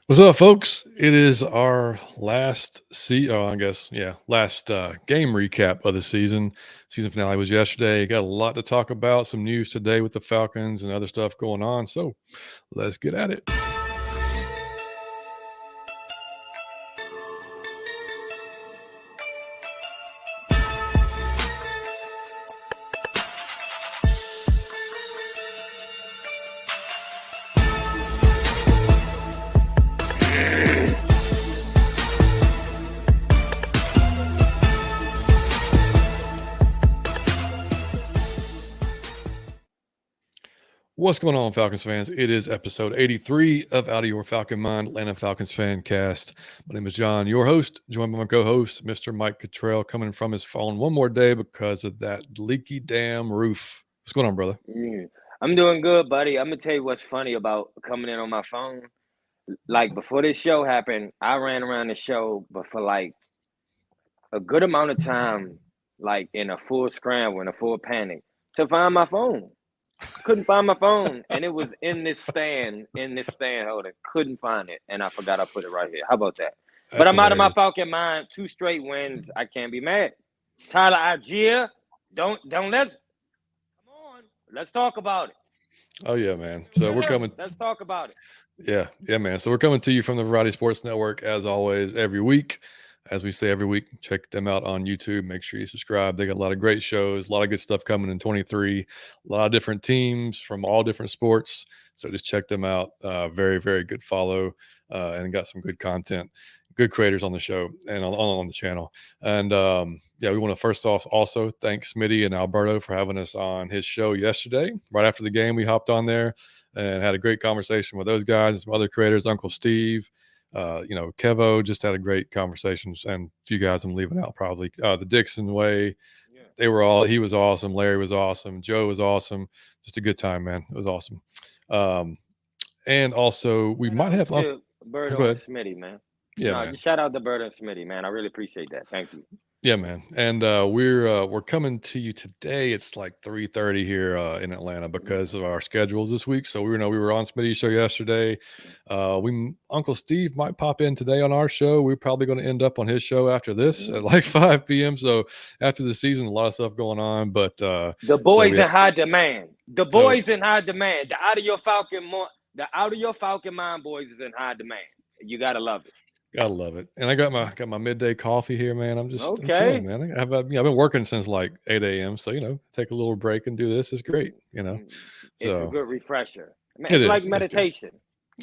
What's up, folks? It is our last game recap of the season. Season finale was yesterday. Got a lot to talk about. Some news today with the Falcons and other stuff going on. So let's get at it. What's going on, Falcons fans? It is episode 83 of Out of Your Falcon Mind, Atlanta Falcons fan cast. My name is John, your host, joined by my co-host, Mr. Mike Cottrell, coming from his phone one more day because of that leaky damn roof. What's going on, brother? I'm doing good, buddy. I'm gonna tell you what's funny about coming in on my phone. Like before this show happened, I ran around the show, but for like a good amount of time, like in a full scramble, in a full panic, to find my phone. Couldn't find my phone, and it was in this stand holder. Couldn't find it, and I forgot I put it right here. How about that? But That's I'm out of my hilarious. Falcon mind. 2 straight wins. I can't be mad. Tyler Algier, don't let's come on. Let's talk about it. Oh, yeah, man. So we're coming. Let's talk about it. Yeah, man. So we're coming to you from the Variety Sports Network as always every week. As we say every week, check them out on YouTube. Make sure you subscribe. They got a lot of great shows, a lot of good stuff coming in 23, a lot of different teams from all different sports. So just check them out. Very, very good follow, and got some good content, good creators on the show and on the channel. And yeah, we want to first off also thank Smitty and Alberto for having us on his show yesterday. Right after the game, we hopped on there and had a great conversation with those guys and some other creators, Uncle Steve. Kevo just had a great conversation, and you guys I'm leaving out probably. The Dixon way, Yeah. he was awesome. Larry was awesome. Joe was awesome. Just a good time, man. It was awesome. Um, and also we Shout might out have to go Berto and ahead. Smitty, man. Yeah, No, man. just shout out to Berto and Smitty, man. I really appreciate that. Thank you. Yeah, man. And we're coming to you today. It's like 3:30 here in Atlanta because of our schedules this week. So we were on Smitty's show yesterday. Uncle Steve might pop in today on our show. We're probably going to end up on his show after this at like 5 p.m. So after the season, a lot of stuff going on. But The so boys in high demand. The so boys in high demand. The out of your Falcon mind boys is in high demand. You gotta love it. gotta love it. And I got my midday coffee here, man. I'm chilling, Okay. man. I've been working since like 8 a.m. So take a little break and do this. It's great. Mm, It's a So good refresher. Man, it it's like is. It's good. meditation.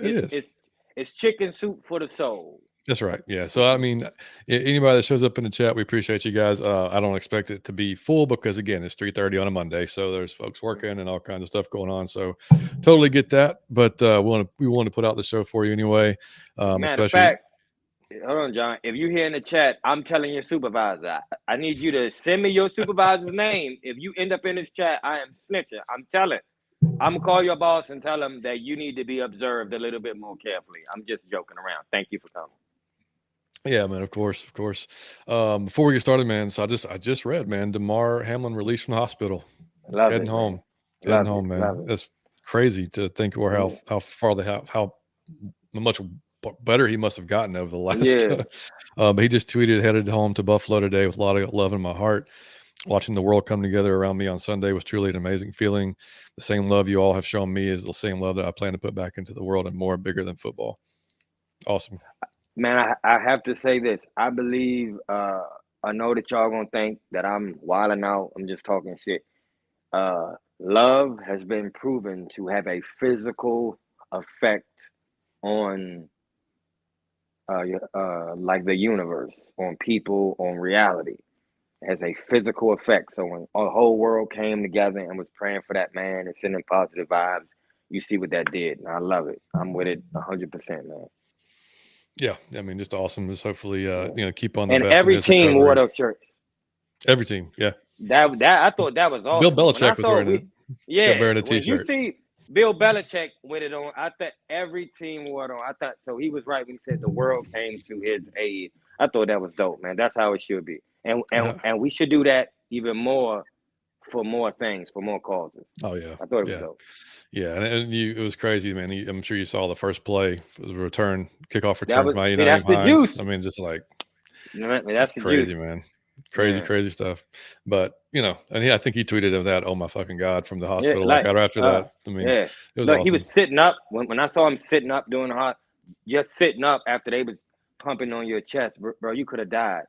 It It's is. it's it's chicken soup for the soul. That's right. Yeah. So I mean, anybody that shows up in the chat, we appreciate you guys. I don't expect it to be full because again, it's 3:30 on a Monday, so there's folks working and all kinds of stuff going on. So totally get that, but we want to put out the show for you anyway. Matter of Especially fact, hold on, John. If you hear in the chat, I'm telling your supervisor. I need you to send me your supervisor's name. If you end up in this chat, I am snitching. I'm telling. I'm gonna call your boss and tell him that you need to be observed a little bit more carefully. I'm just joking around. Thank you for coming. yeah, man. Of course, of course. Before we get started, man. So I just read, man. Damar Hamlin released from the hospital, Love heading it, man. home, heading Love it. home, man. Love it. That's crazy to think, or Yeah. how far they have how much better he must have gotten over the last. Yeah. But he just tweeted, headed home to Buffalo today with a lot of love in my heart. Watching the world come together around me on Sunday was truly an amazing feeling. The same love you all have shown me is the same love that I plan to put back into the world and more, bigger than football. Awesome. Man, I have to say this. I believe I know that y'all gonna think that I'm wilding out. I'm just talking shit. Love has been proven to have a physical effect on like the universe, on people, on reality. It has a physical effect. So when the whole world came together and was praying for that man and sending positive vibes, you see what that did. And I love it. I'm with it 100%, man. Yeah, I mean, just awesome. Just hopefully, Yeah. keep on the And best in every his team wore recovery. those shirts. Every team, yeah. That I thought that was Bill awesome. When I Belichick was saw wearing we, got yeah, wearing a when you T-shirt. see Bill Belichick with it on, I thought every team wore it on. I thought so. He was right when he said the world came to his aid. I thought that was dope, man. That's how it should be, and Uh, and and we should do that even more for more things, for more causes. Oh yeah, I thought it was yeah, dope. yeah, and it was crazy, man. I'm sure you saw the first play for the kickoff That return was from see, 89 that's the Hines. I juice. mean, just like That's it's the juice. crazy, man. Yeah. Crazy stuff. But and I think he tweeted of that. Oh my fucking god! From the Yeah, hospital, like like, right after that. I mean, yeah. it was Look, he was awesome. sitting up when I saw him sitting up doing hard, just sitting up after they was pumping on your chest, bro. You could have died.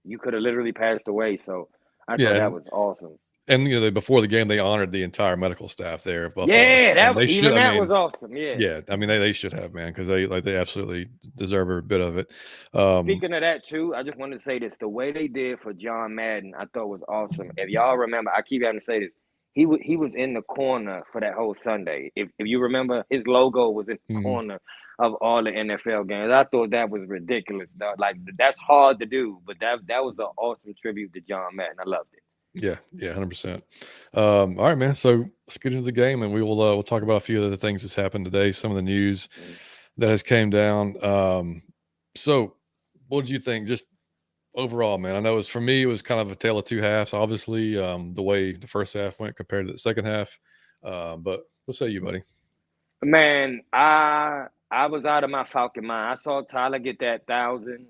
You could have literally passed away. So I Yeah, thought that was awesome. and before the game, they honored the entire medical staff there at Buffalo, Yeah, and they should. even I that was mean, awesome. Yeah. yeah, I mean they should have, man, because they absolutely deserve every bit of it. Speaking of that too, I just wanted to say this: the way they did for John Madden, I thought was awesome. If y'all remember, I keep having to say this. He was in the corner for that whole Sunday. If you remember, his logo was in the Mhm. corner of all the NFL games. I thought that was ridiculous. Like that's hard to do, but that was an awesome tribute to John Madden. I loved it. Yeah, 100%. All right, man. So let's get into the game, and we'll talk about a few of the things that's happened today. Some of the news that has came down. So what did you think? Just overall, man. I know for me, it was kind of a tale of two halves. Obviously, the way the first half went compared to the second half. But what say you, buddy? Man, I was out of my Falcon mind. I saw Tyler get that 1,000.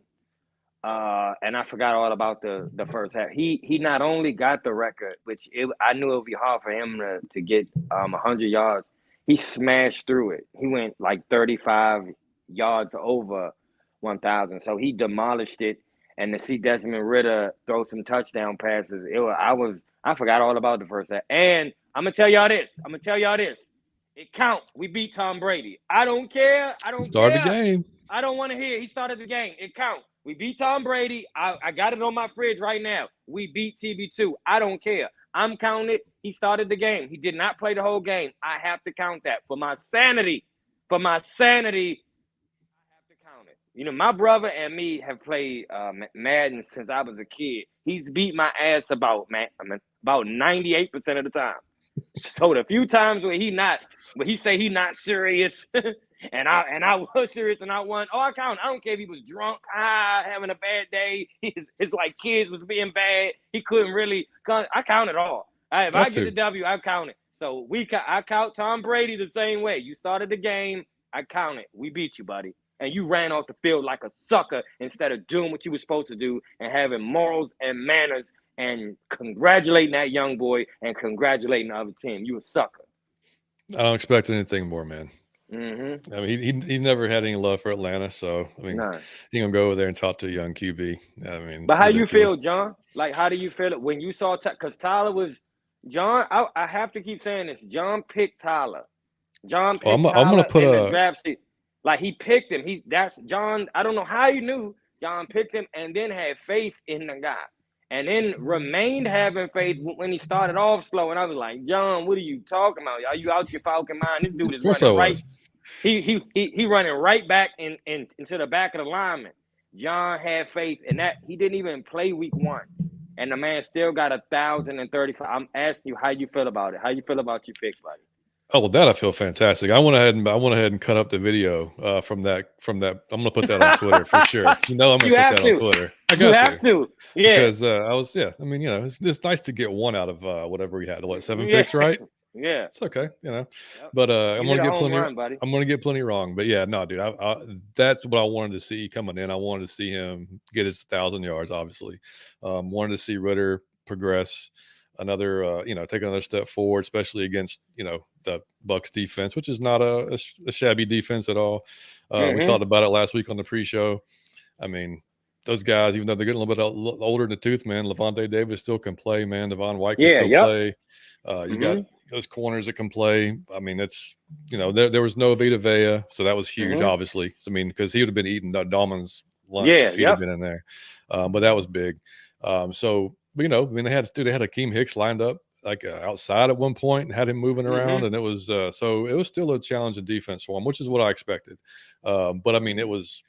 And I forgot all about the first half. He not only got the record, which I knew it would be hard for him to get 100 yards. He smashed through it. He went like 35 yards over 1,000. So he demolished it. And to see Desmond Ritter throw some touchdown passes, I forgot all about the first half. And I'm gonna tell y'all this. It counts. We beat Tom Brady. I don't care. Start the game. I don't want to hear. He started the game. It counts. We beat Tom Brady. I got it on my fridge right now. We beat TB2. I don't care. I'm counting it. He started the game. He did not play the whole game. I have to count that for my sanity. I have to count it. My brother and me have played Madden since I was a kid. He's beat my ass about 98% of the time. So the few times where he say he not serious, and I was serious and I won. Oh, I count. I don't care if he was drunk, having a bad day. His like kids was being bad. He couldn't really. I count it all. If I get the W, I count it. So I count Tom Brady the same way. You started the game. I count it. We beat you, buddy. And you ran off the field like a sucker instead of doing what you were supposed to do and having morals and manners and congratulating that young boy and congratulating the other team. You a sucker. I don't expect anything more, man. Mm-hmm. I mean, he's never had any love for Atlanta, so I mean, he gonna go over there and talk to a young QB. I mean, but how you feel, John? Like, how do you feel it when you saw? Because Tyler was John. I have to keep saying this. John picked Tyler. John picked Tyler I'm gonna put in the draft seat. Like he picked him. That's John. I don't know how you knew John picked him, and then had faith in the guy. And then remained having faith when he started off slow. And I was like, John, what are you talking about? Are you out your Falcon mind? This dude is running right. He running right back into the back of the lineman. John had faith in that. He didn't even play week 1. And the man still got 1,035. I'm asking you how you feel about it. How you feel about your pick, buddy? Oh, well, that I feel fantastic. I went ahead and cut up the video from that. I'm gonna put that on Twitter for sure. I'm gonna put that on Twitter. You have to. Yeah. Because I mean, it's just nice to get one out of whatever we had. 7 picks, right? Yeah. It's okay, But I'm gonna get plenty. I'm gonna get plenty wrong. But yeah, no, dude. That's what I wanted to see coming in. I wanted to see him get his 1,000 yards. Obviously, wanted to see Ritter progress another, take another step forward, especially against the Bucs defense, which is not a shabby defense at all. We talked about it last week on the pre-show. I mean, those guys, even though they're getting a little bit older in the tooth, man, Levante Davis still can play, man. Devon White can still play. You got those corners that can play. I mean, it's, there was no Vita Vea, so that was huge, obviously. I mean, because he would have been eating Dahlman's lunch if he'd have been in there. But that was big. So, I mean, they had Akeem Hicks lined up like outside at one point and had him moving around, and it was so it was still a challenging defense for him, which is what I expected. But I mean, it was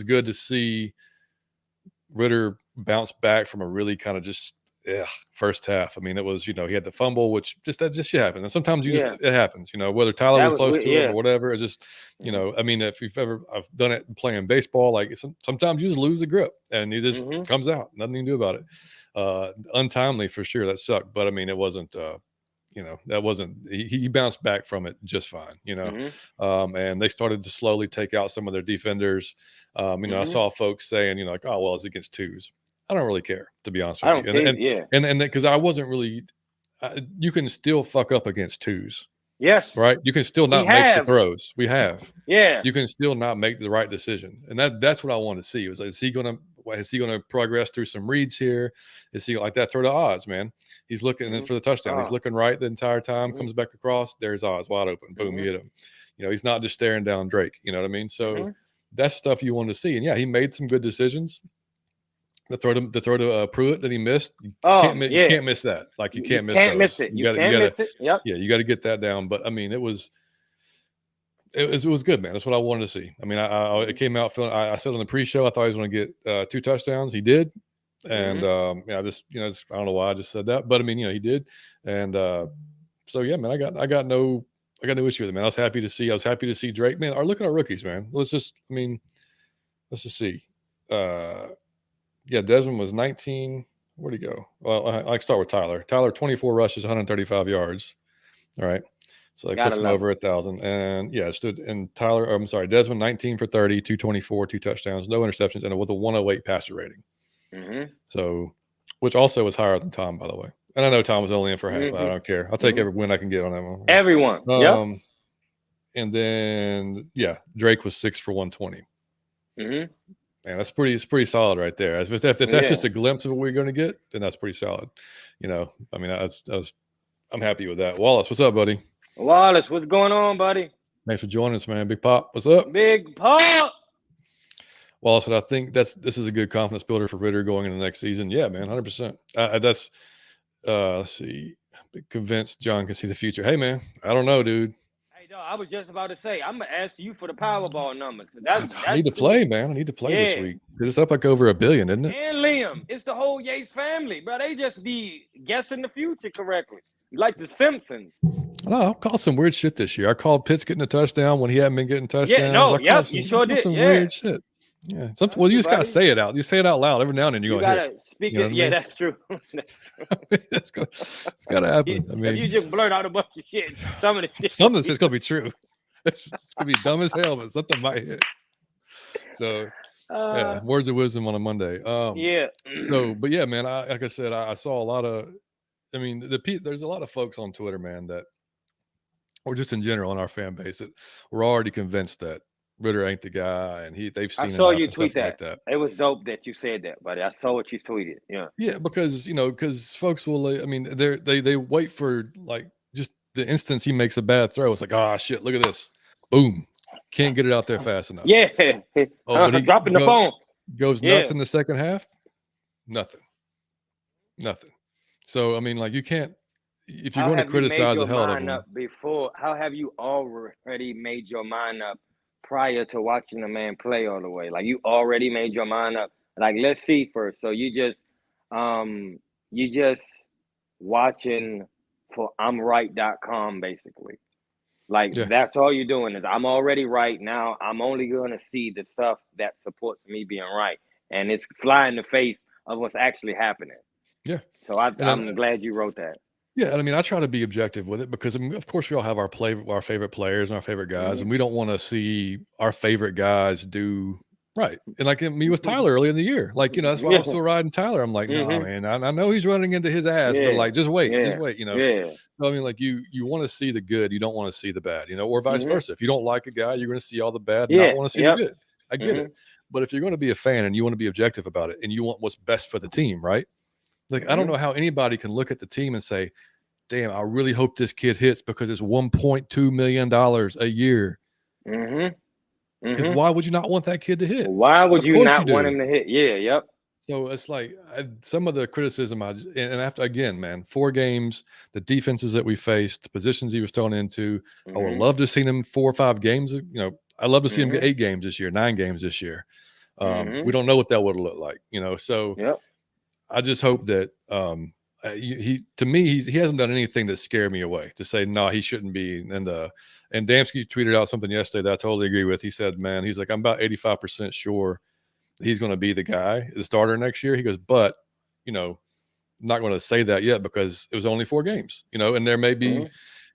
good to see Ritter bounce back from a really kind of just first half. I mean, it was, he had the fumble, which that just happens. And sometimes it happens, whether Tyler was close to him or whatever. It just, I mean, if I've done it playing baseball, like sometimes you just lose the grip and it just comes out. Nothing you can do about it. untimely for sure. That sucked, but I mean, it wasn't. That wasn't. He bounced back from it just fine. And they started to slowly take out some of their defenders. I saw folks saying, like, oh well, it's against twos. I don't really care, to be honest with you. And because I wasn't really. You can still fuck up against twos. Yes. Right. You can still not make the throws. We have. Yeah. You can still not make the right decision, and that's what I want to see. Was is he going to progress through some reads here? Is he like that? Throw to Oz, man. He's looking for the touchdown. He's looking right the entire time. Comes back across. There's Oz wide open. Boom, you hit him. He's not just staring down Drake. You know what I mean? So that's stuff you want to see. And yeah, he made some good decisions. The throw to Pruitt that he missed. You can't miss that. Like you can't miss it. You can't miss it. Yep. Yeah, you got to get that down. But I mean, it was good, man. That's what I wanted to see. I mean, it came out feeling. I said on the pre-show I thought he was going to get 2 touchdowns. He did, and I don't know why I just said that, but I mean, he did, and so yeah, man, I got no issue with it, man. I was happy to see Drake, man. Look at our rookies, man. Let's just see. Yeah, Desmond was 19. Where'd he go? Well, I can start with Tyler. Tyler, 24 rushes, 135 yards. All right. So that puts him over 1,000. And yeah, Desmond, 19 for 30, 224, 2 touchdowns, no interceptions, and with a 108 passer rating. So, which also was higher than Tom, by the way. And I know Tom was only in for half. I don't care. I'll take every win I can get on that one. Everyone. And then, yeah, Drake was 6 for 120. Man, that's pretty solid right there. If that's just a glimpse of what we're going to get, then that's pretty solid. I mean, I'm happy with that. Wallace, what's up, buddy? Wallace, what's going on, buddy? Thanks for joining us, man. Big Pop, what's up? Big Pop. Wallace said, I think this is a good confidence builder for Ritter going into the next season. Yeah, man, 100%. Let's see. Convinced John can see the future. Hey, man, I don't know, dude. I was just about to say, I'm going to ask you for the Powerball numbers. I need to play, man. I need to play this week. Because it's up like over $1 billion, isn't it? And Liam. It's the whole Yates family, bro. They just be guessing the future correctly. Like the Simpsons. No, I'll call some weird shit this year. I called Pitts getting a touchdown when he hadn't been getting touchdowns. You sure did. Some weird shit. Yeah. You just got to say it out. You say it out loud every now and then. You got to speak it. Yeah, that's true. It's got to happen. I mean, if you just blurt out a bunch of shit, something's just going to be true. It's going to be dumb as hell, but something might hit. So, yeah, words of wisdom on a Monday. But yeah, man, like I said, I saw a lot of, I mean, there's a lot of folks on Twitter, man, that, or just in general in our fan base, that we're already convinced that Ritter ain't the guy, and they've seen. I saw you tweet that. Like that. It was dope that you said that, buddy. I saw what you tweeted. Yeah, because folks will. I mean, they wait for like just the instance he makes a bad throw. It's like, shit, look at this, boom, can't get it out there fast enough. Yeah, but dropping the phone goes nuts in the second half. Nothing. So I mean, like you can't. If you're going to criticize the hell out of him before, how have you already made your mind up? Prior to watching the man play all the way, like you already made your mind up. Like, let's see first. So you just watching for I'mRight.com basically. Like that's all you're doing is I'm already right now. I'm only going to see the stuff that supports me being right, and it's fly in the face of what's actually happening. Yeah. So I'm glad you wrote that. Yeah, I mean, I try to be objective with it because, I mean, of course, we all have our favorite players and our favorite guys, and we don't want to see our favorite guys do right. And like me with Tyler early in the year, like that's why I'm still riding Tyler. I'm like, no, man, I know he's running into his ass, but like, just wait. So, I mean, like you want to see the good, you don't want to see the bad, or vice versa. If you don't like a guy, you're going to see all the bad, and not want to see the good. I get it, but if you're going to be a fan and you want to be objective about it, and you want what's best for the team, right? Like, I don't know how anybody can look at the team and say, damn, I really hope this kid hits because it's $1.2 million a year. Because why would you not want that kid to hit? Why would you not want him to hit? Yeah, yep. So it's like some of the criticism, and after, again, man, 4 games, the defenses that we faced, the positions he was thrown into, I would love to see him 4 or 5 games. I'd love to see him get 8 games this year, 9 games this year. We don't know what that would have looked like, so I just hope that he hasn't done anything that scared me away to say no, he shouldn't be. And Damsky tweeted out something yesterday that I totally agree with. He said, man, he's like, I'm about 85% sure he's going to be the guy, the starter next year. He goes, but not going to say that yet because it was only 4 games, and there may be Mhm.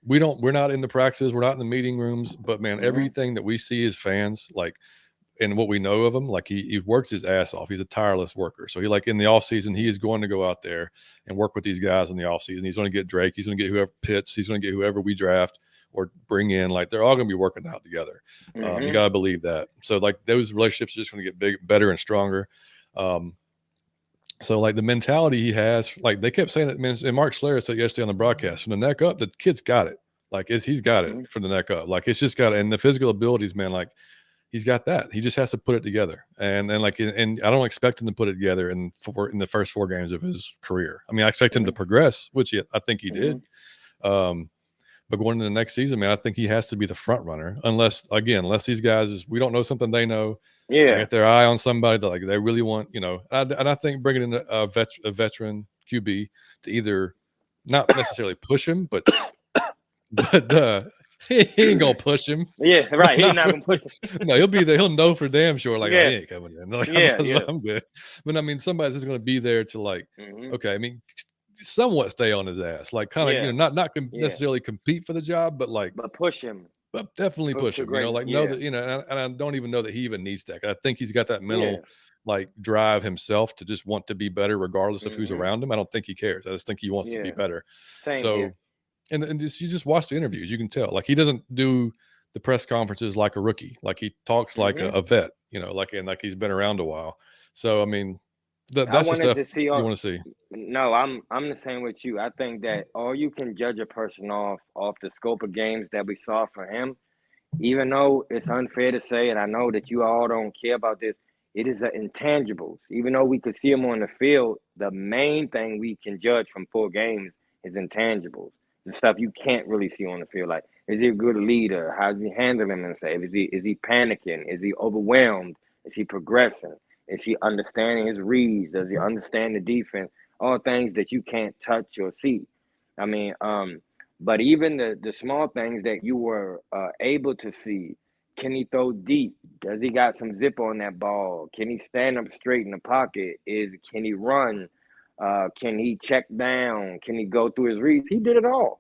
we're not in the practices, we're not in the meeting rooms, but man, Mhm. everything that we see as fans, like, and what we know of him, like he works his ass off. He's a tireless worker. So he, like, in the off season, he is going to go out there and work with these guys in the off season. He's going to get Drake. He's going to get whoever Pitts. He's going to get whoever we draft or bring in. Like, they're all going to be working out together. You Mhm. got to believe that. So, like, those relationships are just going to get better and stronger. So, like, the mentality he has, like, they kept saying it, man, and Mark Schler said yesterday on the broadcast, from the neck up, the kid's got it. Like, he's got it Mhm. from the neck up. Like, it's just got it. And the physical abilities, man, like, he's got that. He just has to put it together. And I don't expect him to put it together in the first 4 games of his career. I mean, I expect him to Mhm. progress, which I think he Mhm. did. Um, but going into the next season, man, I think he has to be the front runner. Unless these guys we don't know something they know. They Yeah. got their eye on somebody that, like, they really want, and I think bringing in a veteran QB to either not necessarily push him, but he ain't gonna push him. Yeah. No, Right. He's not not for, gonna push it. no, he'll be there. He'll know for damn sure. Like, oh, Yeah. he ain't coming in. Like, Yeah. Yeah. I'm good. But I mean, somebody's just gonna be there to, like, Mhm. okay. I mean, somewhat stay on his ass, like, kind of, Yeah. not Yeah. necessarily compete for the job, but, like, But push him but definitely push to him. greatness. Like, know Yeah. that, and I don't even know that he even needs that. I think he's got that Yeah. mental, like, drive himself to just want to be better regardless of who's Mhm. around him. I don't think he cares. I just think he wants to be Yeah. better. Same So, here. and just you just watch the interviews, you can tell, like, he doesn't do the press conferences like a rookie. Like, he talks like Mhm. a vet, like he's been around a while. So, I mean, I that's the wanted to stuff see you all. want to see. No, I'm the same with you. I think that all you can judge a person off the scope of games that we saw for him, even though it's unfair to say, and I know that you all don't care about this, it is the intangibles. Even though we could see him on the field, the main thing we can judge from 4 games is intangibles. The stuff you can't really see on the field. Like, is he a good leader? How's he handling himself? Is he panicking? Is he overwhelmed? Is he progressing? Is he understanding his reads? Does he understand the defense? All things that you can't touch or see. I mean, but even the small things that you were able to see, can he throw deep? Does he got some zip on that ball? Can he stand up straight in the pocket? Can he run? Can he check down? Can he go through his reads? He did it all.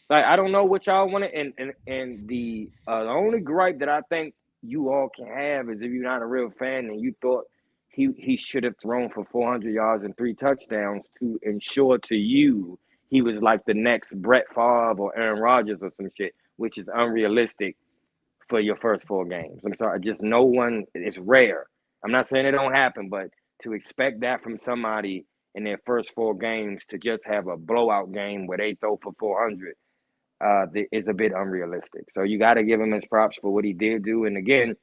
Like, I don't know what y'all want to, and the only gripe that I think you all can have is if you're not a real fan and you thought he should have thrown for 400 yards and 3 touchdowns to ensure to you he was like the next Brett Favre or Aaron Rodgers or some shit, which is unrealistic for your first 4 games. I'm sorry, just no one. It's rare. I'm not saying it don't happen, but to expect that from somebody in their first 4 games to just have a blowout game where they throw for 400 is a bit unrealistic. So you got to give him his props for what he did do. And again,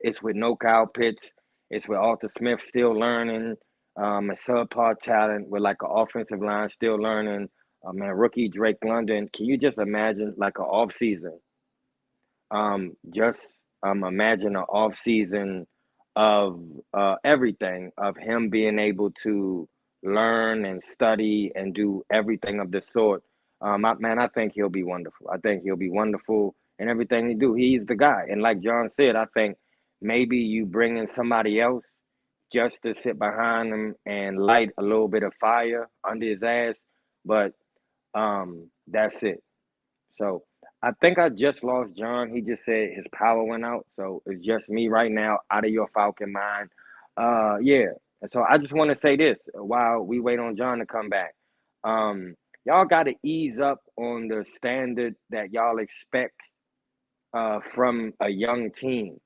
it's with no Kyle Pitts. It's with Arthur Smith still learning. A subpar talent with, like, an offensive line still learning. Man, rookie Drake London. Can you just imagine, like, an off season? Just imagine an off season of everything, of him being able to learn and study and do everything of the sort. Man, I think he'll be wonderful. I think he'll be wonderful in everything he do. He's the guy. And like John said, I think maybe you bring in somebody else just to sit behind him and light a little bit of fire under his ass. But that's it. So I think I just lost John. He just said his power went out. So it's just me right now out of your Falcon mind. Yeah. And so I just want to say this while we wait on John to come back. Y'all got to ease up on the standard that y'all expect from a young team.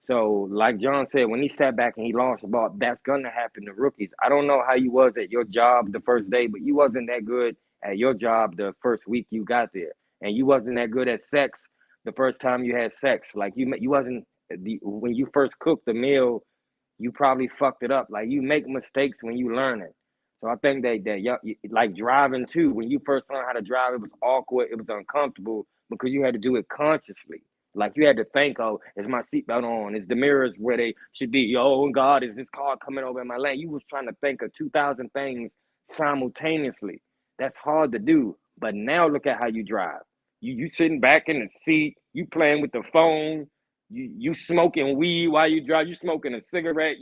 So, like John said, when he sat back and he lost the ball, that's gonna happen to rookies. I don't know how you was at your job the first day, but you wasn't that good at your job the first week you got there, and you wasn't that good at sex the first time you had sex. Like, you wasn't when you first cooked the meal, you probably fucked it up. Like, you make mistakes when you learn it. So I think like driving too. When you first learned how to drive, it was awkward, it was uncomfortable because you had to do it consciously. Like, you had to think, oh, is my seatbelt on? Is the mirrors where they should be? Oh God, is this car coming over in my lane? You was trying to think of 2,000 things simultaneously. That's hard to do. But now look at how you drive. You sitting back in the seat. You playing with the phone. You smoking weed while you drive. You smoking a cigarette.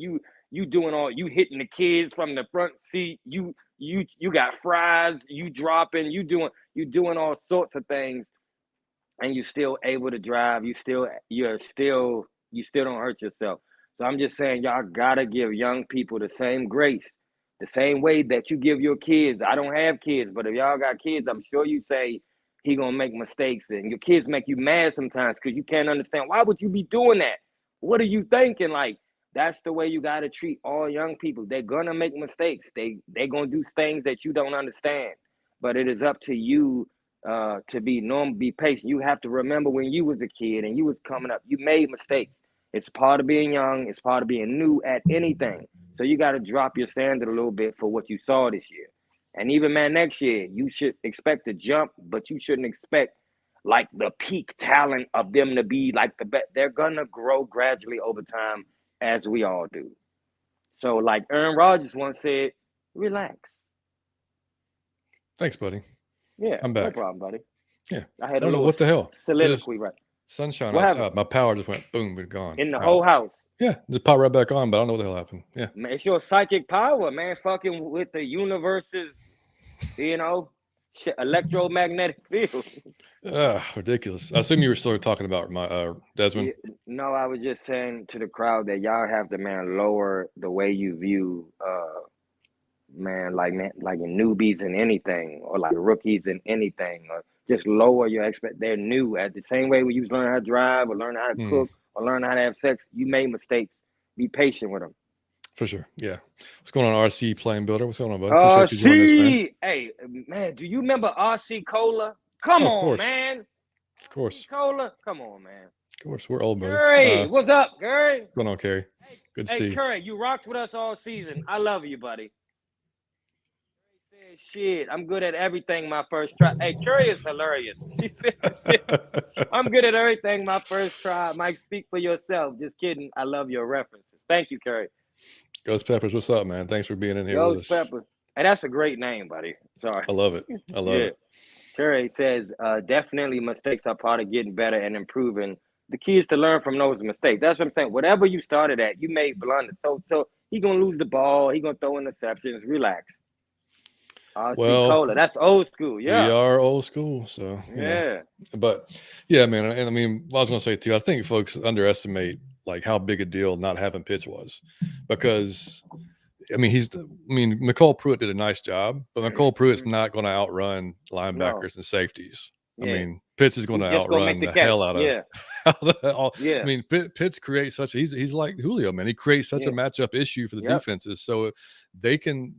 you hitting the kids from the front seat. You got fries. You dropping. You doing all sorts of things, and you're still able to drive. You still don't hurt yourself. So I'm just saying, y'all gotta give young people the same grace, the same way that you give your kids. I don't have kids, but if y'all got kids, I'm sure you say he gonna make mistakes, and your kids make you mad sometimes because you can't understand why would you be doing that. What are you thinking? Like, that's the way you gotta treat all young people. They're gonna make mistakes. They're gonna do things that you don't understand, but it is up to you to be normal, be patient. You have to remember when you was a kid and you was coming up, you made mistakes. It's part of being young. It's part of being new at anything. So you got to drop your standard a little bit for what you saw this year. And even, man, next year, you should expect to jump, but you shouldn't expect like the peak talent of them to be like the best. They're going to grow gradually over time, as we all do. So like Aaron Rodgers once said, relax. Thanks, buddy. Yeah, I'm back. No problem, buddy. Yeah. I had don't know what the hell. Soliloquy, right? Sunshine outside. My power just went boom, and gone. In the whole house. Yeah, just popped right back on, but I don't know what the hell happened. Yeah. Man, it's your psychic power, man, fucking with the universe's, electromagnetic field. Ridiculous. I assume you were still talking about my Desmond. Yeah, no, I was just saying to the crowd that y'all have to, man, lower the way you view like newbies in anything, or like rookies in anything, or just lower your they're new. At the same way when you was learning how to drive or learning how to cook or learn how to have sex, you made mistakes. Be patient with them. For sure. Yeah. What's going on, RC Playing Builder? What's going on, buddy? Appreciate you joining us, man. Hey, man, do you remember RC Cola? Come on, man. Of course. Cola. Come on, man. Of course. We're old, buddy. Curry, what's up, Curry? What's going on, Kerry? Good to see you. Hey, Curry, you rocked with us all season. I love you, buddy. Shit, I'm good at everything my first try. Hey, Curry is hilarious. She said, I'm good at everything my first try. Mike, speak for yourself. Just kidding. I love your references. Thank you, Curry. Ghost Peppers, what's up, man? Thanks for being in here Ghost with us. Peppers. Hey, that's a great name, buddy. Sorry. I love it. I love it. Curry says, definitely mistakes are part of getting better and improving. The key is to learn from those mistakes. That's what I'm saying. Whatever you started at, you made blunders. So he's going to lose the ball. He's going to throw interceptions. Relax. Cola. That's old school. Yeah, we are old school. So but yeah, man. And I mean, I was gonna say too, I think folks underestimate like how big a deal not having Pitts was, because McCall Pruitt did a nice job, but McCall Pruitt's not going to outrun linebackers and safeties. I mean, Pitts is going to outrun the hell out of. I mean, Pitts creates he's like Julio, man. He creates such a matchup issue for the defenses, so they can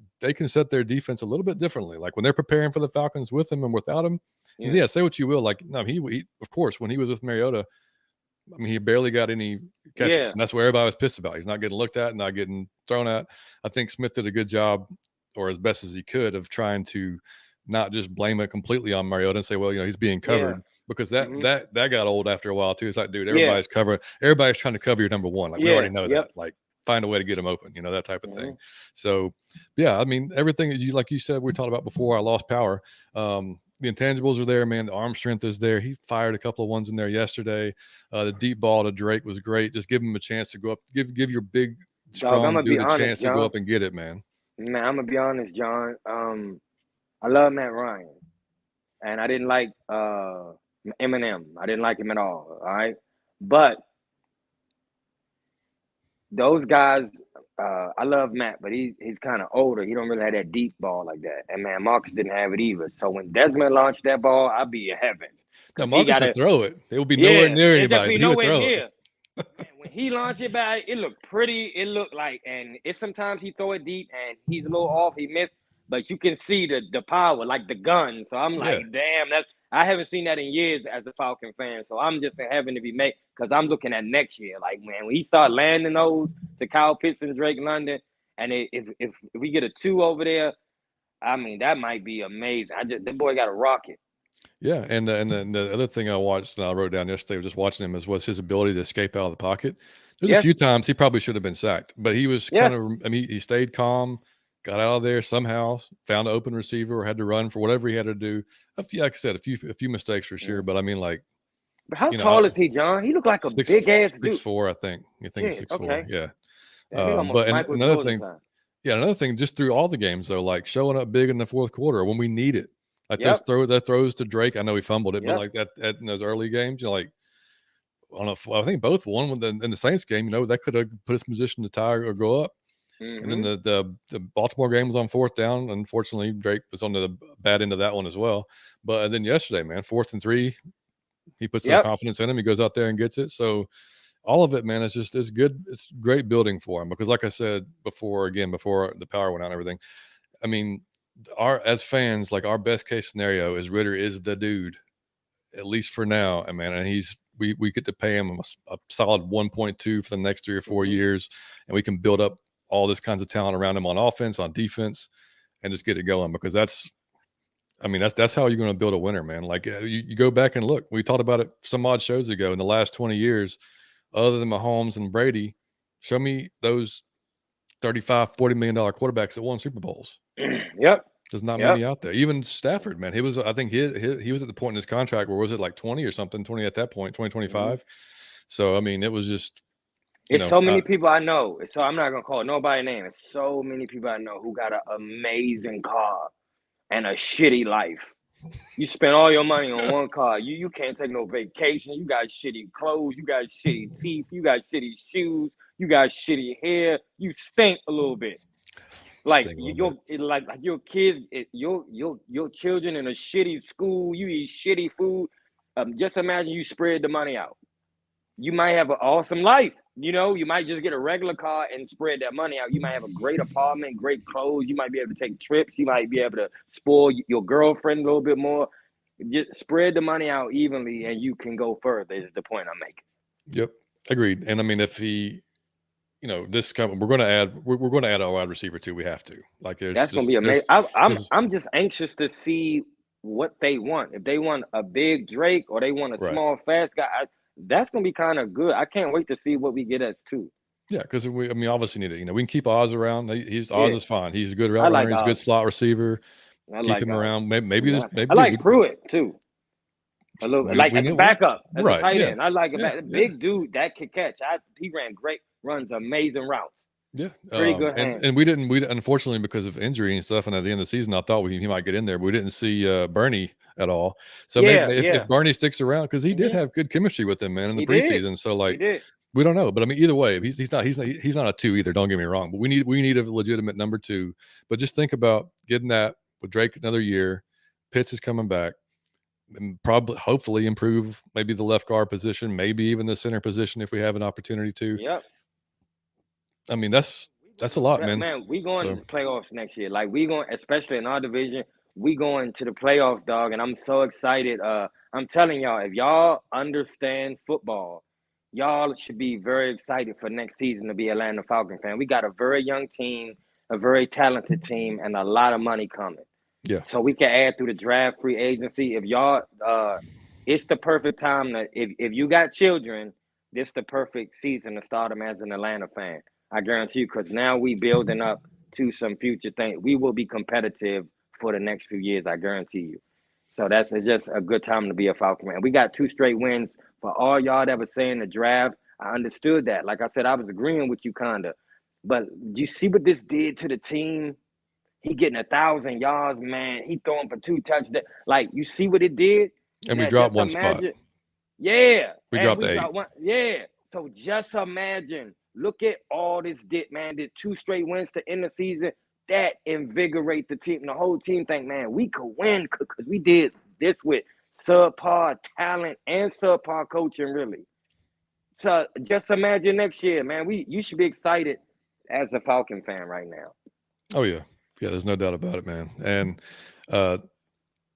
set their defense a little bit differently. Like when they're preparing for the Falcons with him and without him. Say what you will. Like, no, he of course when he was with Mariota, I mean, he barely got any catches, and that's what everybody was pissed about. He's not getting looked at, not getting thrown at. I think Smith did a good job, or as best as he could, of trying to not just blame it completely on Mariota and say, well, he's being covered, because that got old after a while too. It's like, dude, everybody's covering. Everybody's trying to cover your number one. Like we already know that. Like, find a way to get him open, that type of thing. So, yeah, I mean, everything like you said, we talked about before. I lost power. The intangibles are there, man. The arm strength is there. He fired a couple of ones in there yesterday. The deep ball to Drake was great. Just give him a chance to go up. Give your big, strong dude a chance to go up and get it, man. Man, I'm gonna be honest, John. I love Matt Ryan, and I didn't like Eminem. I didn't like him at all. All right, but those guys, I love Matt, but he's kind of older. He don't really have that deep ball like that. And man, Marcus didn't have it either. So when Desmond launched that ball, I'd be in heaven. Now Marcus would throw it. It would be nowhere near anybody. But he would throw it. When he launched it back, it looked pretty. It looked like, and it's sometimes he throw it deep and he's a little off. He missed, but you can see the power, like the gun. So I'm like, damn, I haven't seen that in years as a Falcon fan. So I'm just in heaven to be made, because I'm looking at next year. Like, man, when he start landing those to Kyle Pitts and Drake London, and if we get a 2 over there, I mean, that might be amazing. That boy got a rocket. Yeah, and the other thing I watched and I wrote down yesterday, just watching him, was his ability to escape out of the pocket. There's a few times he probably should have been sacked, but he was kind of, I mean, he stayed calm, got out of there somehow, found an open receiver, or had to run for whatever he had to do. Like I said, a few mistakes for sure, but I mean, like. But how tall is he, John? He looked like a big ass dude. 6'4", I think. You think he's 6'4"? Okay. Yeah. I think But almost and Michael Jordan time. another thing, just through all the games though, like showing up big in the fourth quarter when we need it. Like Yep. that throws to Drake. I know he fumbled it, but Yep. like that in those early games, like I think both won in the Saints game. That could have put us in position to tie or go up. And then the Baltimore game was on fourth down. Unfortunately, Drake was on the bad end of that one as well. But then yesterday, man, 4th and 3, he puts some confidence in him. He goes out there and gets it. So all of it, man, it's good. It's great building for him because, like I said before the power went out and everything. I mean, as fans, like our best case scenario is Ritter is the dude, at least for now. And man, and we get to pay him a solid 1.2 for the next 3 or 4 years, and we can build up all this kinds of talent around him on offense, on defense, and just get it going because that's how you're going to build a winner, man. Like you go back and look, we talked about it some odd shows ago in the last 20 years, other than Mahomes and Brady, show me those $35, $40 million quarterbacks that won Super Bowls. Yep. There's not many out there. Even Stafford, man, I think he was at the point in his contract where was it like 20 or something, 20 at that point, 2025. So, I mean, it was just, it's so many people I know. So I'm not going to call nobody's name. It's so many people I know who got an amazing car and a shitty life. You spend all your money on one car. You can't take no vacation. You got shitty clothes. You got shitty teeth. You got shitty shoes. You got shitty hair. You stink a little bit. Like your kids, your children in a shitty school. You eat shitty food. Just imagine you spread the money out. You might have an awesome life. You might just get a regular car and spread that money out. You might have a great apartment, great clothes. You might be able to take trips. You might be able to spoil your girlfriend a little bit more. Just spread the money out evenly, and you can go further. Is the point I'm making. Yep, agreed. And I mean, if he, we're going to add a wide receiver too. We have to. Like, that's going to be amazing. I'm just anxious to see what they want. If they want a big Drake or they want a small fast guy. That's going to be kind of good. I can't wait to see what we get as 2. Yeah, because we obviously need it. We can keep Oz around. Oz is fine. He's a good route runner. He's a good slot receiver. Keep him around. Maybe I like Pruitt too. A little as a backup, as a tight end. I like a big dude that can catch. He ran great, runs amazing routes. Yeah, pretty good. And we unfortunately because of injury and stuff, and at the end of the season, I thought he might get in there, but we didn't see Bernie at all. So maybe if Bernie sticks around, because he did have good chemistry with him, man, in the preseason. So we don't know, but I mean, either way, he's not a 2 either. Don't get me wrong, but we need a legitimate number 2. But just think about getting that with Drake another year. Pitts is coming back, and hopefully improve maybe the left guard position, maybe even the center position if we have an opportunity to. Yep. I mean, that's a lot, man. Man, we going to the playoffs next year. Like we going, especially in our division, we going to the playoffs, dog. And I'm so excited. I'm telling y'all, if y'all understand football, y'all should be very excited for next season to be a Atlanta Falcon fan. We got a very young team, a very talented team, and a lot of money coming. Yeah. So we can add through the draft, free agency. If y'all, it's the perfect time that if you got children, this the perfect season to start them as an Atlanta fan. I guarantee you, because now we building up to some future things. We will be competitive for the next few years, I guarantee you. So it's just a good time to be a Falcon fan. We got 2 straight wins. For all y'all that was saying the draft, I understood that. Like I said, I was agreeing with you kind of. But you see what this did to the team? He getting 1,000 yards, man. He throwing for 2 touchdowns. Like, you see what it did? And we dropped one spot. Yeah. We dropped 8. Yeah. So just imagine. Look at all this man. Did 2 straight wins to end the season. That invigorate the team. The whole team think, man, we could win because we did this with subpar talent and subpar coaching, really. So just imagine next year, man. You should be excited as a Falcon fan right now. Oh, yeah. Yeah, there's no doubt about it, man. And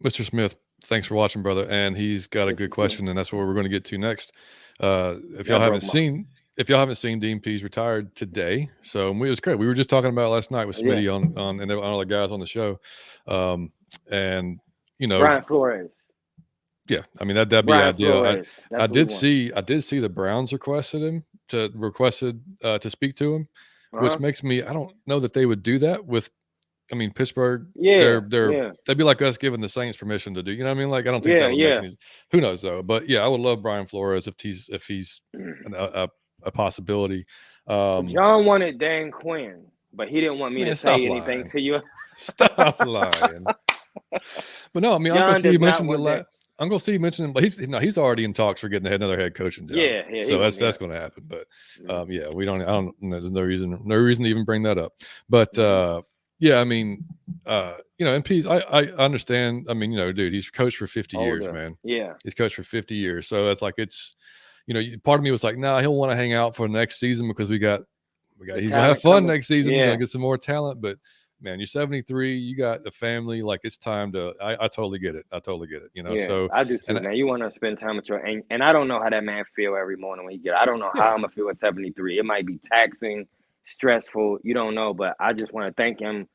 Mr. Smith, thanks for watching, brother. And he's got a good question, and that's what we're going to get to next. If y'all haven't seen Dean Pease retired today, so it was great. We were just talking about it last night with Smitty on and all the guys on the show. And Brian Flores. Yeah, I mean that'd be ideal. I did see the Browns requested to speak to him, which makes me, I don't know that they would do that with. I mean, Pittsburgh, they'd be like us giving the Saints permission to do. You know what I mean? Like, I don't think that would make any. Who knows though? But yeah, I would love Brian Flores if he's a a possibility. John wanted Dan Quinn, but he didn't want me to say anything lying. to you. Stop lying. But no, I mean, John does not want that. Uncle Steve mentioned him, but he's already in talks for getting another head coaching job. Yeah, so that's going to happen. But yeah, there's no reason to even bring that up. But yeah, I mean, and Pease, I understand. I mean, dude, he's coached for 50 years, man. Yeah, he's coached for 50 years, so it's like part of me was like, nah, he'll want to hang out for next season because he's gonna have fun next season. He's gonna get some more talent, but. Man, you're 73. You got a family. Like it's time to. I totally get it. Yeah, so I do too, man. You want to spend time with and I don't know how that man feel every morning when he get. I don't know how I'm gonna feel at 73. It might be taxing, stressful. You don't know, but I just want to thank him.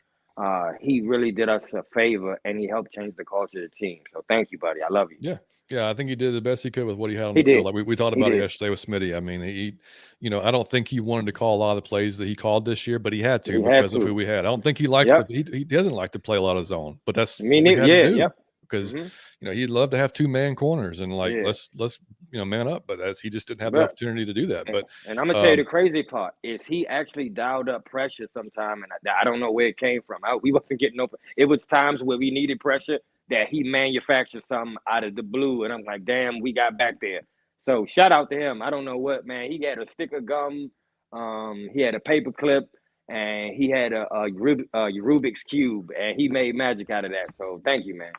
He really did us a favor, and he helped change the culture of the team. So thank you, buddy. I love you. Yeah, I think he did the best he could with what he had on the field. Like we talked about it yesterday with Smitty. I mean, he, I don't think he wanted to call a lot of the plays that he called this year, but he had to because of who we had. I don't think he likes to. He doesn't like to play a lot of zone, but that's what we had to do because he'd love to have 2-man corners and like let's man up, but he just didn't have the opportunity to do that. But and I'm gonna tell you the crazy part is he actually dialed up pressure sometime, and I don't know where it came from. We wasn't getting open. It was times where we needed pressure that he manufactured something out of the blue, and I'm like, damn, we got back there. So shout out to him. I don't know what, man. He had a stick of gum, he had a paper clip, and he had a Rubik's cube, and he made magic out of that. So thank you, man.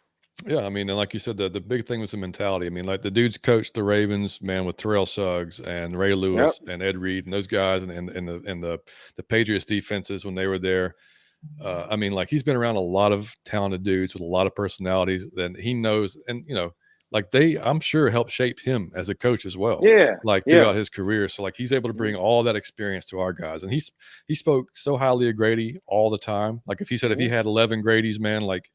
Yeah, I mean, and like you said, the big thing was the mentality. I mean, like the dudes coached the Ravens, man, with Terrell Suggs and Ray Lewis and Ed Reed and those guys, and the Patriots defenses when they were there. I mean, like he's been around a lot of talented dudes with a lot of personalities that he knows, and like I'm sure helped shape him as a coach as well. Yeah, like throughout his career. So like he's able to bring all that experience to our guys, and he spoke so highly of Grady all the time. Like if he said if he had 11 Grady's, man, like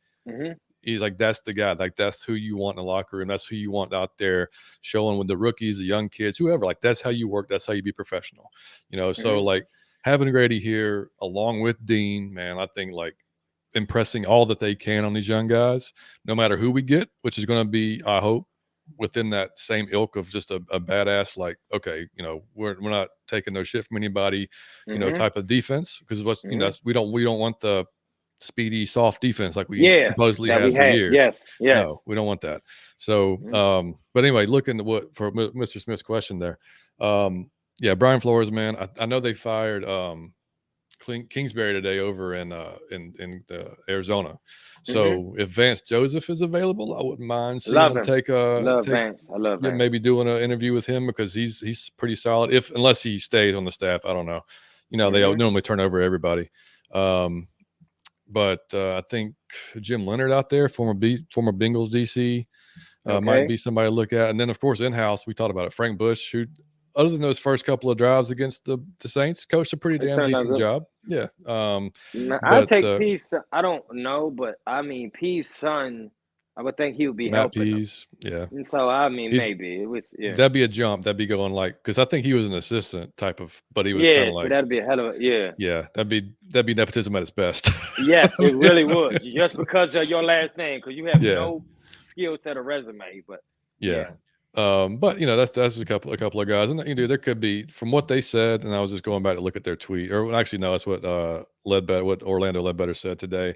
he's like that's the guy, like that's who you want in the locker room, that's who you want out there showing with the rookies, the young kids, whoever. Like that's how you work, that's how you be professional. So like. Having Grady here along with Dean, man, I think like impressing all that they can on these young guys, no matter who we get, which is going to be, I hope, within that same ilk of just a badass, like, okay, we're not taking no shit from anybody, type of defense. Because we don't want the speedy, soft defense like we supposedly had for years. Yes. No, we don't want that. So, but anyway, looking at for Mr. Smith's question there. Yeah, Brian Flores, man. I know they fired Kingsbury today over in Arizona. So if Vance Joseph is available, I wouldn't mind seeing him take Vance. I love Vance. Maybe doing an interview with him because he's pretty solid. Unless he stays on the staff, I don't know. They normally turn over everybody. But I think Jim Leonard out there, former Bengals DC, might be somebody to look at. And then of course in-house, we talked about it. Frank Bush, who other than those first couple of drives against the Saints, coached a pretty damn decent job. Yeah. I'll take Pease. I don't know, but I mean, Pease's son, I would think he would be Matt helping Pease, him. And so, I mean, maybe. It was, that'd be a jump. That'd be going like, because I think he was an assistant type of, but he was kind of like. So that'd be a hell of a, Yeah, that'd be nepotism at its best. Yes, it really would. Just because of your last name, because you have no skill set or resume, but. Yeah. But that's a couple of guys, and there could be, from what they said, and I was just going back to look at their tweet, or actually no, that's what Orlando Ledbetter said today.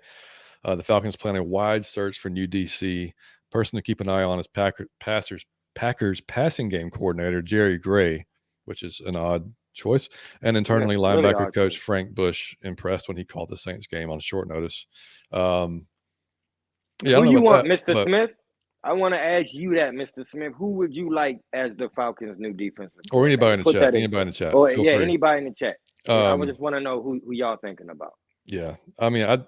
The Falcons plan a wide search for new DC. Person to keep an eye on is Packers passing game coordinator Jerry Gray, which is an odd choice, and internally linebacker really coach Frank Bush impressed when he called the Saints game on short notice. Who you want, Mr. Smith? I want to ask you that, Mr. Smith. Who would you like as the Falcons' new defensive? Or anybody in the chat. Anybody in the chat. Or anybody in the chat. I just want to know who y'all thinking about. Yeah, I mean, and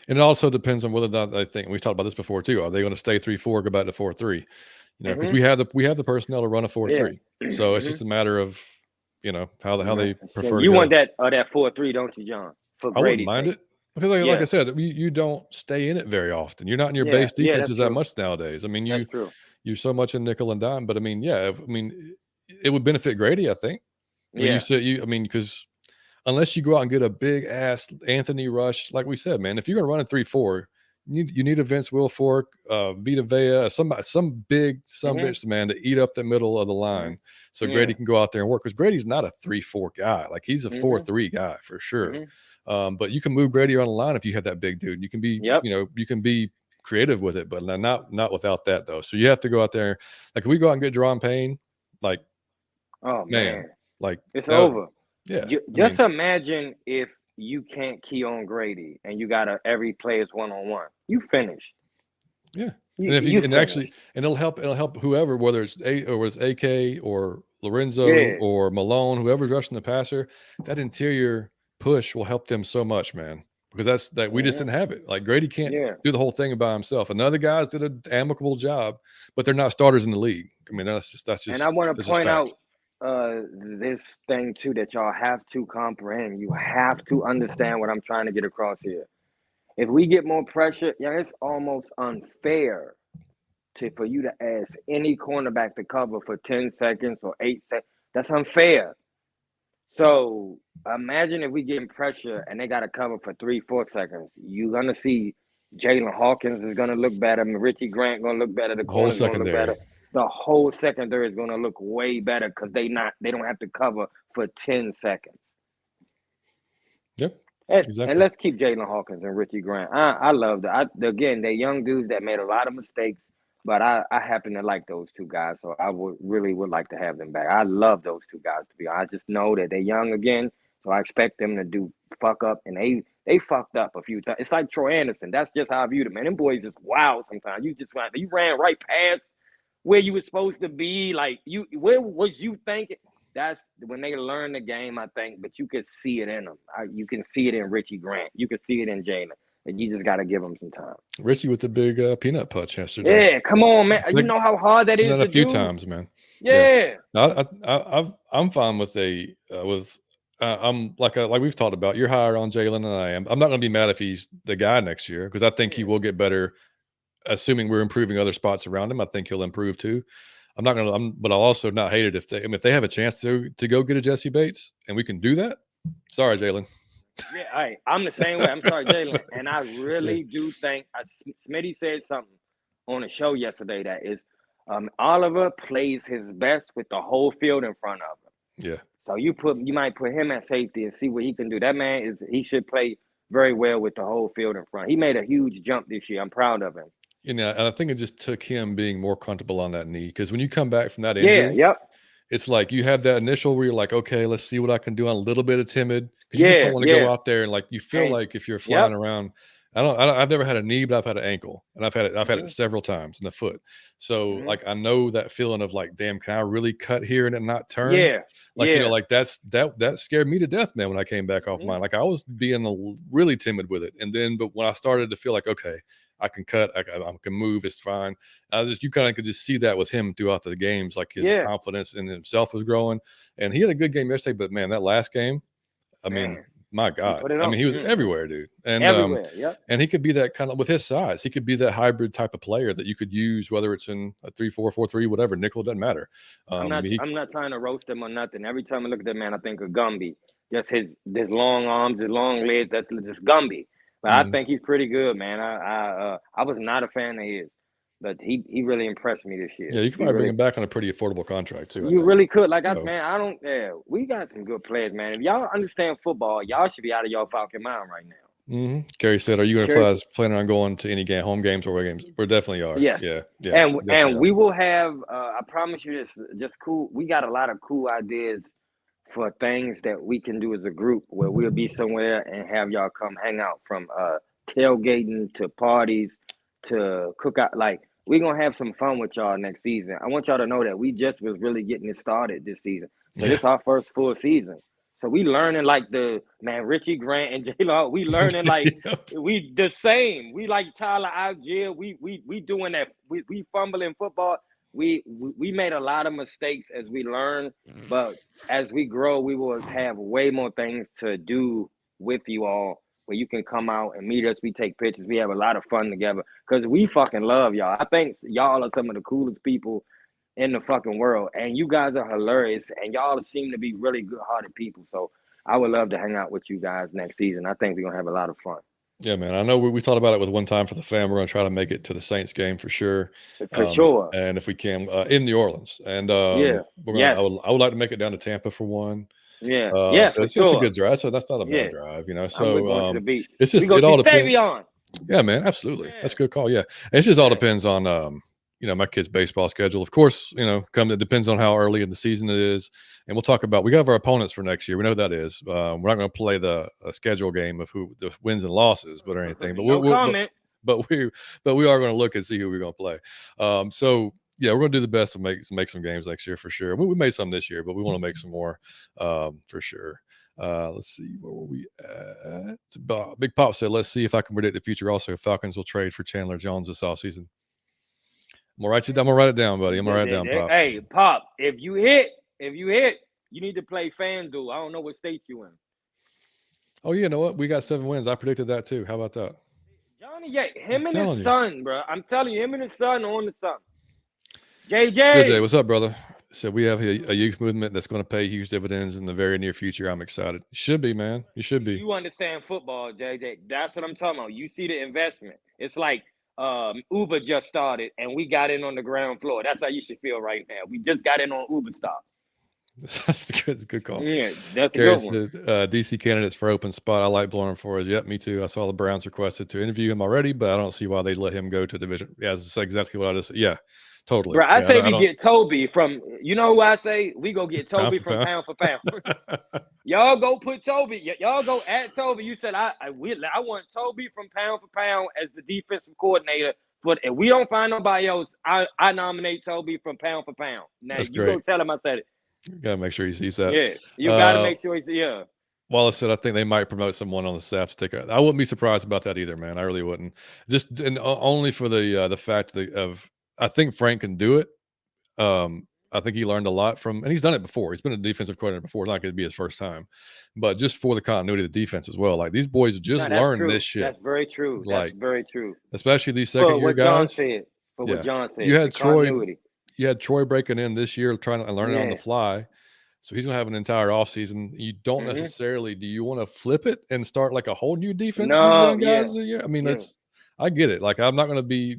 it also depends on whether or not they think. We've talked about this before too. Are they going to stay 3-4, go back to 4-3? Because we have the personnel to run a 4-3. So it's just a matter of how they prefer. You want that 4-3, don't you, John? For I wouldn't mind it. Because like I said, you don't stay in it very often. You're not in your base defenses that much nowadays. I mean, you're so much in nickel and dime. But I mean, it would benefit Grady, I think. Because unless you go out and get a big ass Anthony Rush, like we said, man, if you're gonna run a 3-4, you need a Vince Wilfork, Vita Vea, some big bitch, man, to eat up the middle of the line, so Grady can go out there and work. Because Grady's not a 3-4 guy; like he's a 4-3 guy for sure. But you can move Grady on the line if you have that big dude. You can be, you can be creative with it, but not without that though. So you have to go out there. Like if we go out and get Deron Payne, like, oh man, like it's over. Yeah, just imagine if you can't key on Grady and you got every player's 1-on-1. You finished. Yeah. And if you and it'll help whoever, whether it's AK or Lorenzo or Malone, whoever's rushing the passer, that interior push will help them so much, man. Because we just didn't have it. Like Grady can't do the whole thing by himself. And other guys did an amicable job, but they're not starters in the league. I mean, that's just. And I want to point out this thing too that y'all have to comprehend. You have to understand what I'm trying to get across here. If we get more pressure, it's almost unfair for you to ask any cornerback to cover for 10 seconds or 8 seconds. That's unfair. So imagine if we get pressure and they got to cover for 3-4 seconds. You're gonna see Jalen Hawkins is gonna look better. Richie Grant gonna look better. The corner's gonna look better. The whole secondary is gonna look way better because they don't have to cover for 10 seconds. Yep. Exactly. And let's keep Jalen Hawkins and Richie Grant. I love that. Again, they're young dudes that made a lot of mistakes, but I happen to like those two guys, so I would like to have them back. I love those two guys, to be honest. I just know that they're young again, so I expect them to do fuck up, and they fucked up a few times. It's like Troy Anderson. That's just how I view them, man. Them boys just wild sometimes. You ran right past where you were supposed to be. Like, where was you thinking? That's when they learn the game, I think, but you could see it in them. You can see it in Richie Grant. You can see it in Jalen. And you just got to give them some time. Richie with the big peanut punch yesterday. Yeah, come on, man. You know how hard that is to do? A few times, man. Yeah. I'm fine with I'm like we've talked about. You're higher on Jalen than I am. I'm not going to be mad if he's the guy next year because I think he will get better, assuming we're improving other spots around him. I think he'll improve too. But I'll also not hate it if they have a chance to go get a Jesse Bates and we can do that. Sorry, Jalen. Yeah, I'm the same way. I'm sorry, Jalen. And I really do think Smitty said something on a show yesterday that is Oliver plays his best with the whole field in front of him. Yeah. So you might put him at safety and see what he can do. That man he should play very well with the whole field in front. He made a huge jump this year. I'm proud of him. And I think it just took him being more comfortable on that knee because when you come back from that injury, it's like you have that initial where you're like, okay, let's see what I can do. I'm a little bit of timid because you just don't want to go out there and like you feel like if you're flying around. I've never had a knee, but I've had an ankle, and I've had it several times in the foot. So like I know that feeling of like, damn, can I really cut here and it not turn? Like that scared me to death, man. When I came back off mine, like I was being really timid with it, but when I started to feel like, okay, I can cut, I can move, it's fine. You kind of could just see that with him throughout the games, like his confidence in himself was growing, and he had a good game yesterday. But man, that last game, I mean, my God, I mean, he was everywhere, dude, and everywhere, and he could be that kind of with his size, he could be that hybrid type of player that you could use, whether it's in a 3-4, 4-3, whatever, nickel, doesn't matter. I'm not trying to roast him or nothing. Every time I look at that man, I think of Gumby, just his long arms, his long legs. That's just Gumby. But I think he's pretty good, man. I was not a fan of his, but he really impressed me this year. Yeah, you could probably bring him back on a pretty affordable contract too. You really could. We got some good players, man. If y'all understand football, y'all should be out of y'all Falcon mind right now. Gary said, "Are you going to planning on going to any home games or away games?" We definitely are. Yes. Yeah. And we will have. I promise you this. Just cool. We got a lot of cool ideas for things that we can do as a group where we'll be somewhere and have y'all come hang out, from tailgating to parties to cookout. Like, we're going to have some fun with y'all next season. I want y'all to know that we just was really getting it started this season. So this is our first full season. So we learning like Richie Grant and J-Law, we learning like we the same. We like Tyler Algier. We doing that. We fumbling football. We made a lot of mistakes as we learn, but as we grow, we will have way more things to do with you all, where you can come out and meet us. We take pictures. We have a lot of fun together because we fucking love y'all. I think y'all are some of the coolest people in the fucking world, and you guys are hilarious, and y'all seem to be really good-hearted people. So I would love to hang out with you guys next season. I think we're gonna have a lot of fun. Yeah, man. I know we thought about it with one time for the fam. We're going to try to make it to the Saints game for sure. For sure. And if we can, in New Orleans. And Yeah. we're gonna. Yes. I would like to make it down to Tampa for one. Yeah. Yeah, for It's a sure. good drive. So that's not a Yeah. bad drive, you know. We're going to So the beach. it's We just go it see all depends. Savion. Yeah, man. Absolutely. Yeah. That's a good call. Yeah, and it's just all Yeah. depends on my kid's baseball schedule. Of course, it depends on how early in the season it is. And we'll talk about, we got our opponents for next year. We know what that is. We're not going to play the schedule game of who the wins and losses, but or anything. But No comment. but we are going to look and see who we're going to play. So yeah, we're going to do the best to make some games next year for sure. We made some this year, but we want to make some more for sure. Let's see, where were we at? Big Pop said, let's see if I can predict the future. Also, Falcons will trade for Chandler Jones this offseason. I'm gonna write it down, buddy. I'm gonna write it down, Pop. Hey, Pop, if you hit, you need to play FanDuel. I don't know what state you in. Oh, you know what? We got 7 wins. I predicted that too. How about that? Johnny, yeah, him and his son, bro. I'm telling you, him and his son on the sun. JJ. JJ, what's up, brother? So we have a youth movement that's going to pay huge dividends in the very near future. I'm excited. You should be, man. You should be. You understand football, JJ. That's what I'm talking about. You see the investment. It's like Uber just started and we got in on the ground floor. That's how you should feel right now. We just got in on Uber stock. That's good. It's a good call. Yeah, that's a good one. DC candidates for open spot. I like blowing for us. Yep, me too. I saw the Browns requested to interview him already, but I don't see why they'd let him go to division. Yeah, that's exactly what I just said. Yeah, totally. Bro, I say we get Toby from, you know who I say? We go get Toby from pound for pound. Y'all go put Toby. Y'all go at Toby. You said I want Toby from pound for pound as the defensive coordinator. But if we don't find nobody else, I nominate Toby from pound for pound. Now That's you great. go tell him I said it. You gotta make sure he sees that. Yeah, you gotta make sure he's Wallace said, I think they might promote someone on the staff to take it. I wouldn't be surprised about that either, man. I really wouldn't. Just only for the fact of I think Frank can do it. I think he learned a lot from, and he's done it before. He's been a defensive coordinator before. It's not going to be his first time, but just for the continuity of the defense as well. Like these boys just learned this shit. That's very true. That's very true. Especially these second year guys. What John said. You had Troy breaking in this year, trying to learn it on the fly. So he's gonna have an entire offseason. You don't necessarily. Do you want to flip it and start like a whole new defense for these young guys? Yeah. I mean, I get it. Like I'm not gonna be,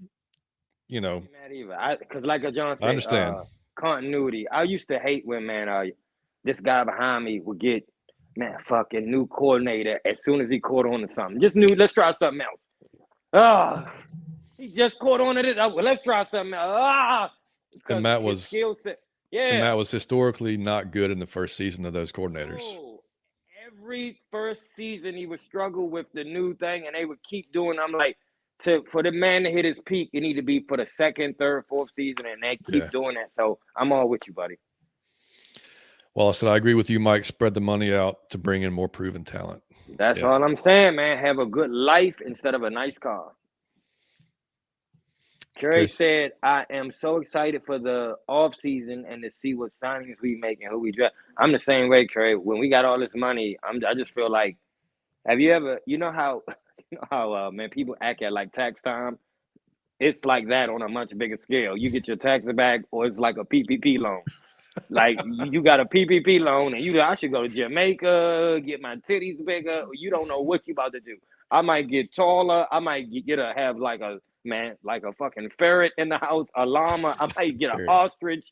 mad either. Because like John said, I understand continuity. I used to hate when this guy behind me would get fucking new coordinator as soon as he caught on to something. Just new. Let's try something else. He just caught on to this. Well, let's try something else. And Matt was And Matt was historically not good in the first season of those coordinators. Every first season he would struggle with the new thing, and they would keep doing. I'm like, for the man to hit his peak, it need to be for the second, third, fourth season, and they keep doing that. So I'm all with you, buddy. Well, I said I agree with you, Mike. Spread the money out to bring in more proven talent. That's all I'm saying, man. Have a good life instead of a nice car. Kerry said, I am so excited for the offseason and to see what signings we make and who we draft. I'm the same way, Kerry. When we got all this money, I just feel like, have you ever, you know how man, people act at like tax time? It's like that on a much bigger scale. You get your taxes back, or it's like a PPP loan. Like you got a PPP loan, and I should go to Jamaica, get my titties bigger. You don't know what you about to do. I might get taller. I might have like a fucking ferret in the house, a llama. I might get an ostrich.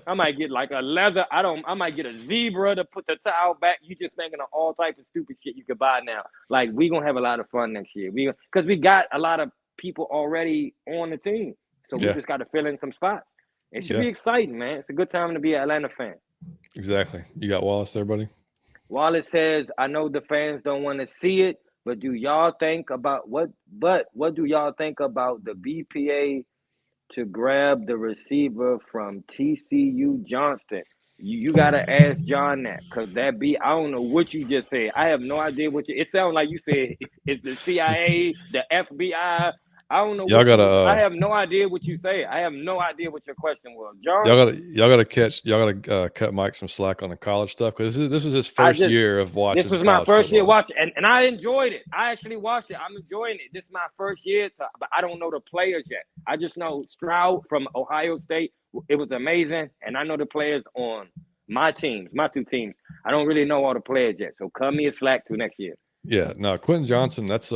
I might get like a leather. I might get a zebra to put the towel back. You just thinking of all types of stupid shit you could buy now. Like we gonna have a lot of fun next year. Because we got a lot of people already on the team, so we just got to fill in some spots. It should be exciting, man. It's a good time to be an Atlanta fan. Exactly. You got Wallace there, buddy? Wallace says, I know the fans don't want to see it, but do y'all think about what do y'all think about the BPA to grab the receiver from TCU Johnston? You got to ask John that, because I don't know what you just said. I have no idea it sounds like you said it's the CIA, the FBI. I don't know. I have no idea what you say. I have no idea what your question was, John. Y'all gotta cut Mike some slack on the college stuff, because this was his first year of watching. This was my first year watching, and I enjoyed it. I actually watched it. I'm enjoying it. This is my first year, but I don't know the players yet. I just know Stroud from Ohio State. It was amazing, and I know the players on my two teams. I don't really know all the players yet, so cut me a slack to next year. Yeah, no, Quentin Johnson. That's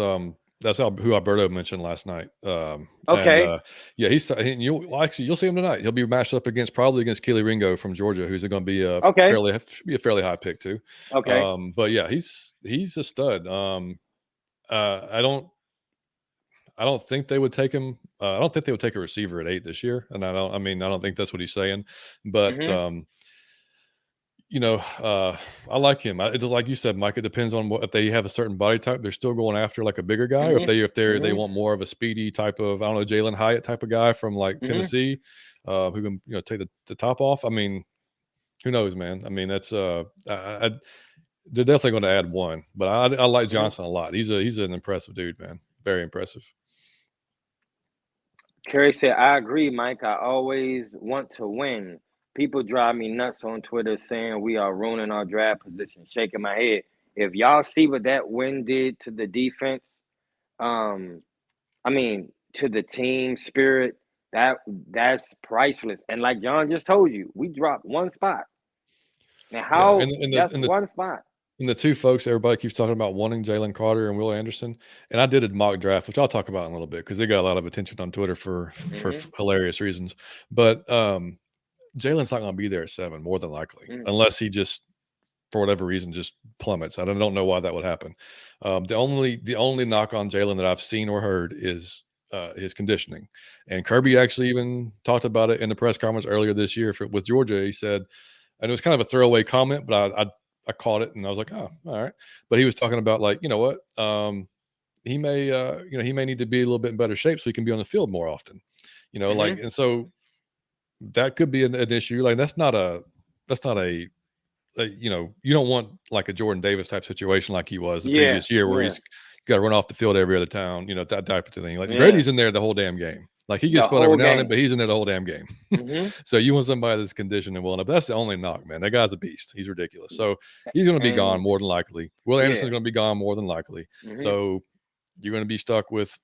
That's who Alberto mentioned last night. Okay. And yeah, you'll see him tonight. He'll be matched up probably against Keely Ringo from Georgia, who's going to be Okay. should be a fairly high pick too. Okay. But yeah, he's a stud. I don't think they would take him. I don't think they would take a receiver at 8 this year, and I don't think that's what he's saying. But Mm-hmm. I like him. It's just like you said, Mike. It depends on if they have a certain body type. They're still going after like a bigger guy, or if they want more of a speedy type of, I don't know, Jalen Hyatt type of guy from like Tennessee, who can take the top off. I mean, who knows, man? I mean, that's they're definitely going to add one, but I like Johnson a lot. He's an impressive dude, man. Very impressive. Kerry said, I agree, Mike. I always want to win. People drive me nuts on Twitter saying we are ruining our draft position, shaking my head. If y'all see what that win did to the defense, to the team spirit, that's priceless. And like John just told you, we dropped one spot. Now that's one spot. And the two folks everybody keeps talking about wanting, Jalen Carter and Will Anderson. And I did a mock draft, which I'll talk about in a little bit because they got a lot of attention on Twitter for hilarious reasons. But Jalen's not going to be there at 7, more than likely, unless he just, for whatever reason, just plummets. I don't know why that would happen. The only knock on Jalen that I've seen or heard is his conditioning. And Kirby actually even talked about it in the press conference earlier this year with Georgia. He said, and it was kind of a throwaway comment, but I caught it and I was like, oh, all right. But he was talking about like, you know what? He may need to be a little bit in better shape so he can be on the field more often. Like, and so that could be an issue. Like that's not a you don't want like a Jordan Davis type situation like he was the previous year where he's got to run off the field every other down, that type of thing. Like Brady's in there the whole damn game. Like he gets spelled every now and then, but he's in there the whole damn game. So you want somebody that's conditioned and well enough. That's the only knock, man. That guy's a beast. He's ridiculous. So he's going to be gone more than likely. Will Anderson's going to be gone more than likely. So you're going to be stuck with.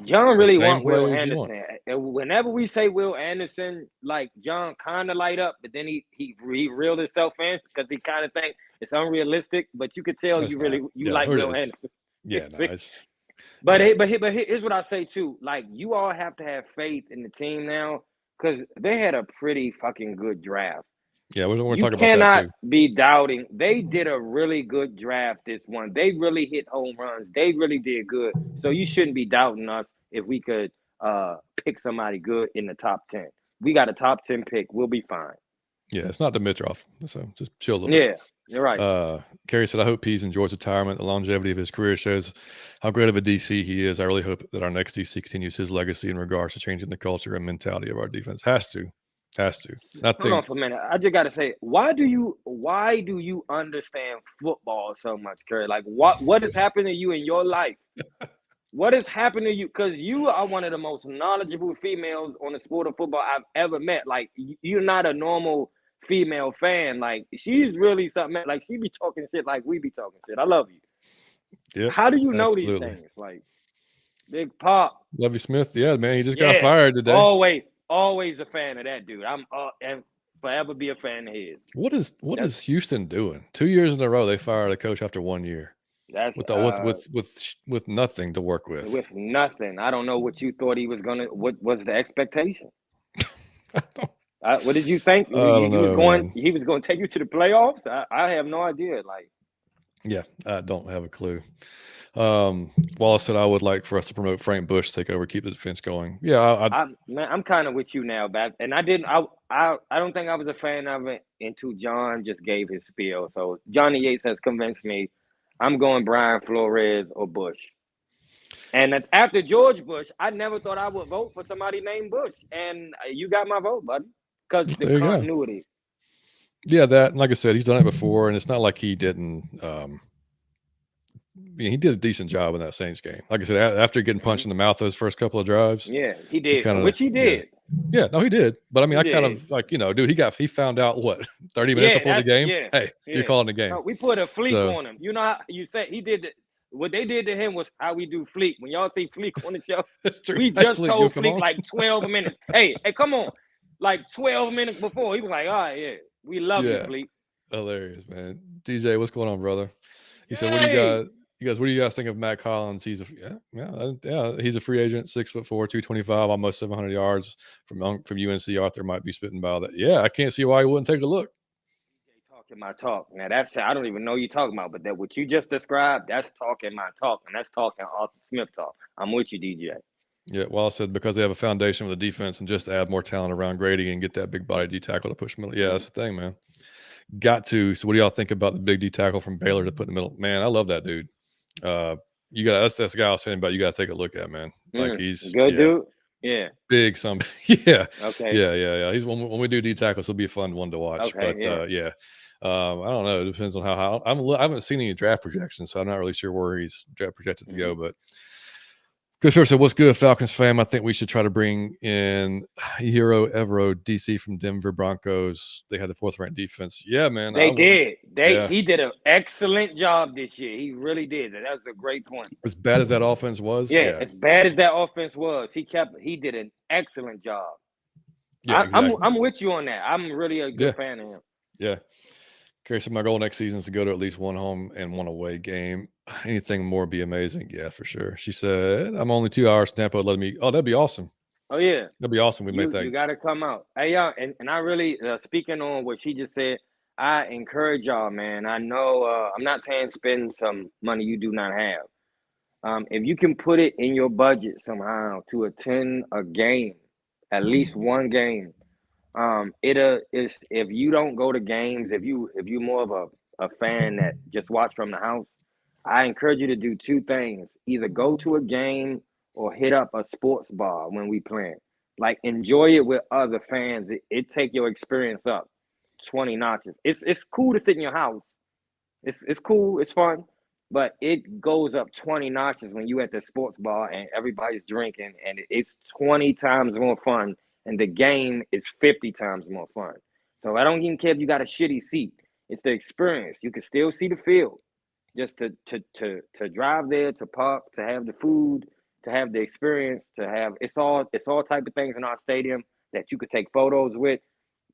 John really want Will Anderson. Whenever we say Will Anderson, like John kind of light up, but then he reeled himself in because he kind of think it's unrealistic. But you could tell you like Will Anderson. Yeah, nice. But here's what I say too. Like you all have to have faith in the team now because they had a pretty fucking good draft. Yeah, we're talking about that too. You cannot be doubting. They did a really good draft this one. They really hit home runs. They really did good. So you shouldn't be doubting us if we could pick somebody good in the top 10. We got a top 10 pick. We'll be fine. Yeah, it's not Dimitrov. So just chill a little bit. Yeah, you're right. Kerry said, I hope Pease enjoys retirement. The longevity of his career shows how great of a DC he is. I really hope that our next DC continues his legacy in regards to changing the culture and mentality of our defense. Has to. Hold on for a minute. I just got to say, why do you understand football so much, Kerry? Like, what has happened to you in your life? What has happened to you? Because you are one of the most knowledgeable females on the sport of football I've ever met. Like, you're not a normal female fan. Like, she's really something. Like, she be talking shit like we be talking shit. I love you. Yeah. How do you know these things? Like, Big Pop. Lovie Smith. Yeah, man. He just got fired today. Always a fan of that dude. I'm and forever be a fan of his. What is Houston doing? 2 years in a row they fired a coach after 1 year. That's with nothing to work with. With nothing. I don't know what you thought he was gonna. What was the expectation? What did you think? He was going to take you to the playoffs. I have no idea. Like, yeah, I don't have a clue. Wallace said I would like for us to promote Frank Bush to take over, keep the defense going. Yeah, I'm kind of with you now, Bab. And I don't think I was a fan of it until John just gave his spiel. So Johnny Yates has convinced me. I'm going Brian Flores or Bush. And after George Bush, I never thought I would vote for somebody named Bush. And you got my vote, buddy, because the continuity. Yeah, that. Like I said, he's done it before, and it's not like he didn't. He did a decent job in that Saints game. Like I said, after getting punched in the mouth those first couple of drives. Yeah, he did. Which he did. Yeah, no, he did. But I mean, I kind of like, dude, he found out 30 minutes before the game. Yeah, hey, you're calling the game. We put a fleek on him. You know how you said he did what they did to him was how we do fleek. When y'all see fleek on the show, that's true. We just told fleek like 12 minutes. Hey, come on. Like 12 minutes before. He was like, all right, yeah, we love you, fleek. Hilarious, man. DJ, what's going on, brother? He said, what do you got? You guys, what do you guys think of Matt Collins? He's he's a free agent, 6'4", 225, almost 700 yards from UNC. Arthur might be spitting by that. Yeah, I can't see why he wouldn't take a look. Talking my talk. Now that's I don't even know you're talking about, but that what you just described, that's talking my talk, and that's talking Arthur Smith talk. I'm with you, DJ. Yeah, well, I said because they have a foundation with the defense and just add more talent around Grady and get that big body D tackle to push middle. Yeah, that's the thing, man. Got to. So, what do y'all think about the big D tackle from Baylor to put in the middle? Man, I love that dude. You got that's the guy I was saying about. You got to take a look at, man. Like he's good dude. Yeah, big. Yeah. Okay. Yeah. He's when we do D tackles, he'll be a fun one to watch. Okay, but yeah. I don't know. It depends on how I haven't seen any draft projections, so I'm not really sure where he's draft projected to go. But Chris First said, "What's good, Falcons fam? I think we should try to bring in Hero Evero, DC from Denver Broncos. They had the 4th ranked defense. Yeah, man. They did. He did an excellent job this year. He really did. That was a great point. As bad as that offense was, as bad as that offense was, he did an excellent job. Yeah, exactly. I'm with you on that. I'm really a good fan of him. Yeah. Carrie said, my goal next season is to go to at least one home and one away game. Anything more would be amazing. Yeah, for sure. She said, I'm only 2 hours Tampa. Let me. Oh, that'd be awesome. Oh, yeah. That'd be awesome. You got to come out. Hey, y'all, and I really, speaking on what she just said, I encourage y'all, man. I know I'm not saying spend some money you do not have. If you can put it in your budget somehow to attend a game, at least one game, is if you don't go to games, if you're more of a fan that just watch from the house, I encourage you to do 2 things: either go to a game or hit up a sports bar when we play. Like, enjoy it with other fans. It take your experience up 20 notches. It's cool to sit in your house. It's cool. It's fun. But it goes up 20 notches when you at the sports bar and everybody's drinking, and it's 20 times more fun. And the game is 50 times more fun. So I don't even care if you got a shitty seat. It's the experience. You can still see the field. Just to drive there, to park, to have the food, to have the experience, to have it's all type of things in our stadium that you could take photos with.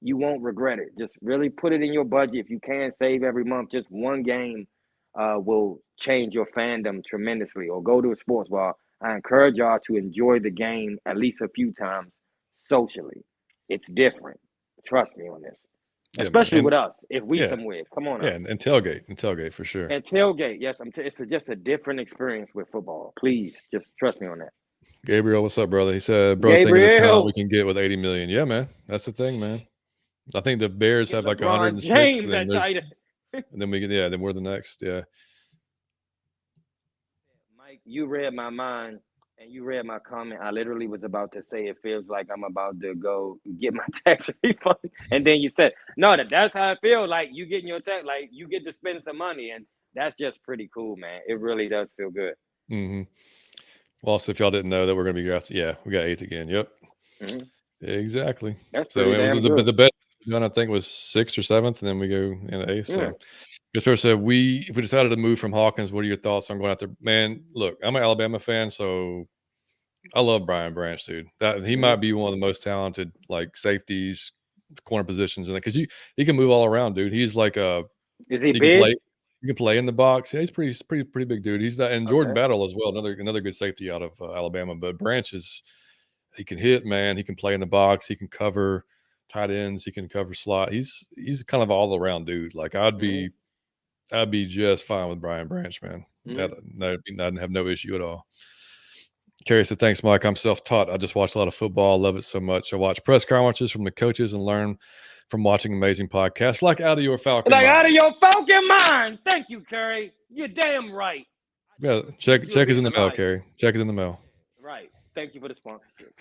You won't regret it. Just really put it in your budget. If you can save every month, just one game will change your fandom tremendously. Or go to a sports bar. I encourage y'all to enjoy the game at least a few times socially. It's different. Trust me on this. Especially with us, if we somewhere. Come on. Yeah, and tailgate for sure. And tailgate, yes. It's just a different experience with football. Please, just trust me on that. Gabriel, what's up, brother? He said, "Bro, think of the talent we can get with 80 million." Yeah, man, that's the thing, man. I think the Bears have like 106, and then we get then we're the next. Yeah. Mike, you read my mind. And you read my comment. I literally was about to say it feels like I'm about to go get my tax refund. And then you said, no, that's how it feels. Like you getting your tax, like you get to spend some money. And that's just pretty cool, man. It really does feel good. Mm-hmm. Well, so if y'all didn't know that we're going to be drafted, we got 8th again. Yep. Mm-hmm. Exactly. That's so it was the best one, I think, was 6th or 7th, and then we go in 8th. So Chris said, if we decided to move from Hawkins, what are your thoughts on going out there? Man, look, I'm an Alabama fan, so I love Brian Branch, dude. That he might be one of the most talented like safeties, corner positions, and because he can move all around, dude. He's like is he big? He can play in the box. Yeah, he's pretty big, dude. He's that, and Jordan Battle as well, another good safety out of Alabama. But Branch he can hit, man. He can play in the box. He can cover tight ends. He can cover slot. He's kind of all around dude. Like I'd be just fine with Brian Branch, man. I'd have no issue at all. Carrie said, thanks, Mike. I'm self-taught. I just watch a lot of football. I love it so much. I watch press conferences from the coaches and learn from watching amazing podcasts like Out of Your Falcon Mind. Out of Your Falcon Mind. Thank you, Carrie. You're damn right. Yeah, check is in the mail, Carrie. Check is in the mail. Right. Thank you for the sponsorship.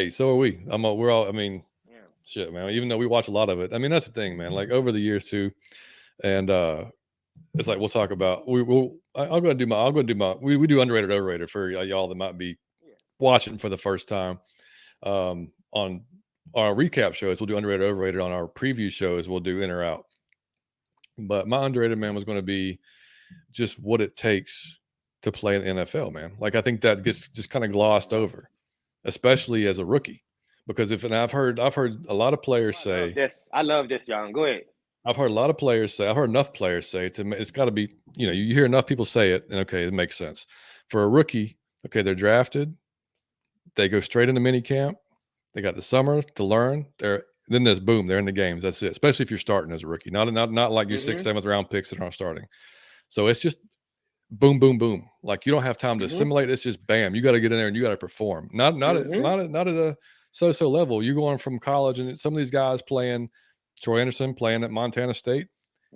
So are we. We're all, shit, man. Even though we watch a lot of it. I mean, that's the thing, man. Like over the years too. And it's like we'll talk about I'll go and do my we do underrated overrated for y'all that might be watching for the first time. On our recap shows, we'll do underrated overrated. On our preview shows, we'll do in or out. But my underrated, man, was going to be just what it takes to play in the NFL, man. Like I think that gets just kind of glossed over, especially as a rookie. Because I've heard a lot of players say I love this, John. Go ahead. I've heard a lot of players say. I've heard enough players say it's got to be. You hear enough people say it, and okay, it makes sense. For a rookie, okay, they're drafted. They go straight into mini camp. They got the summer to learn. Then there's boom. They're in the games. That's it. Especially if you're starting as a rookie, not like your sixth, seventh round picks that aren't starting. So it's just boom, boom, boom. Like you don't have time to assimilate. It's just bam. You got to get in there and you got to perform. Not at a so level. You're going from college, and some of these guys playing. Troy Anderson playing at Montana State.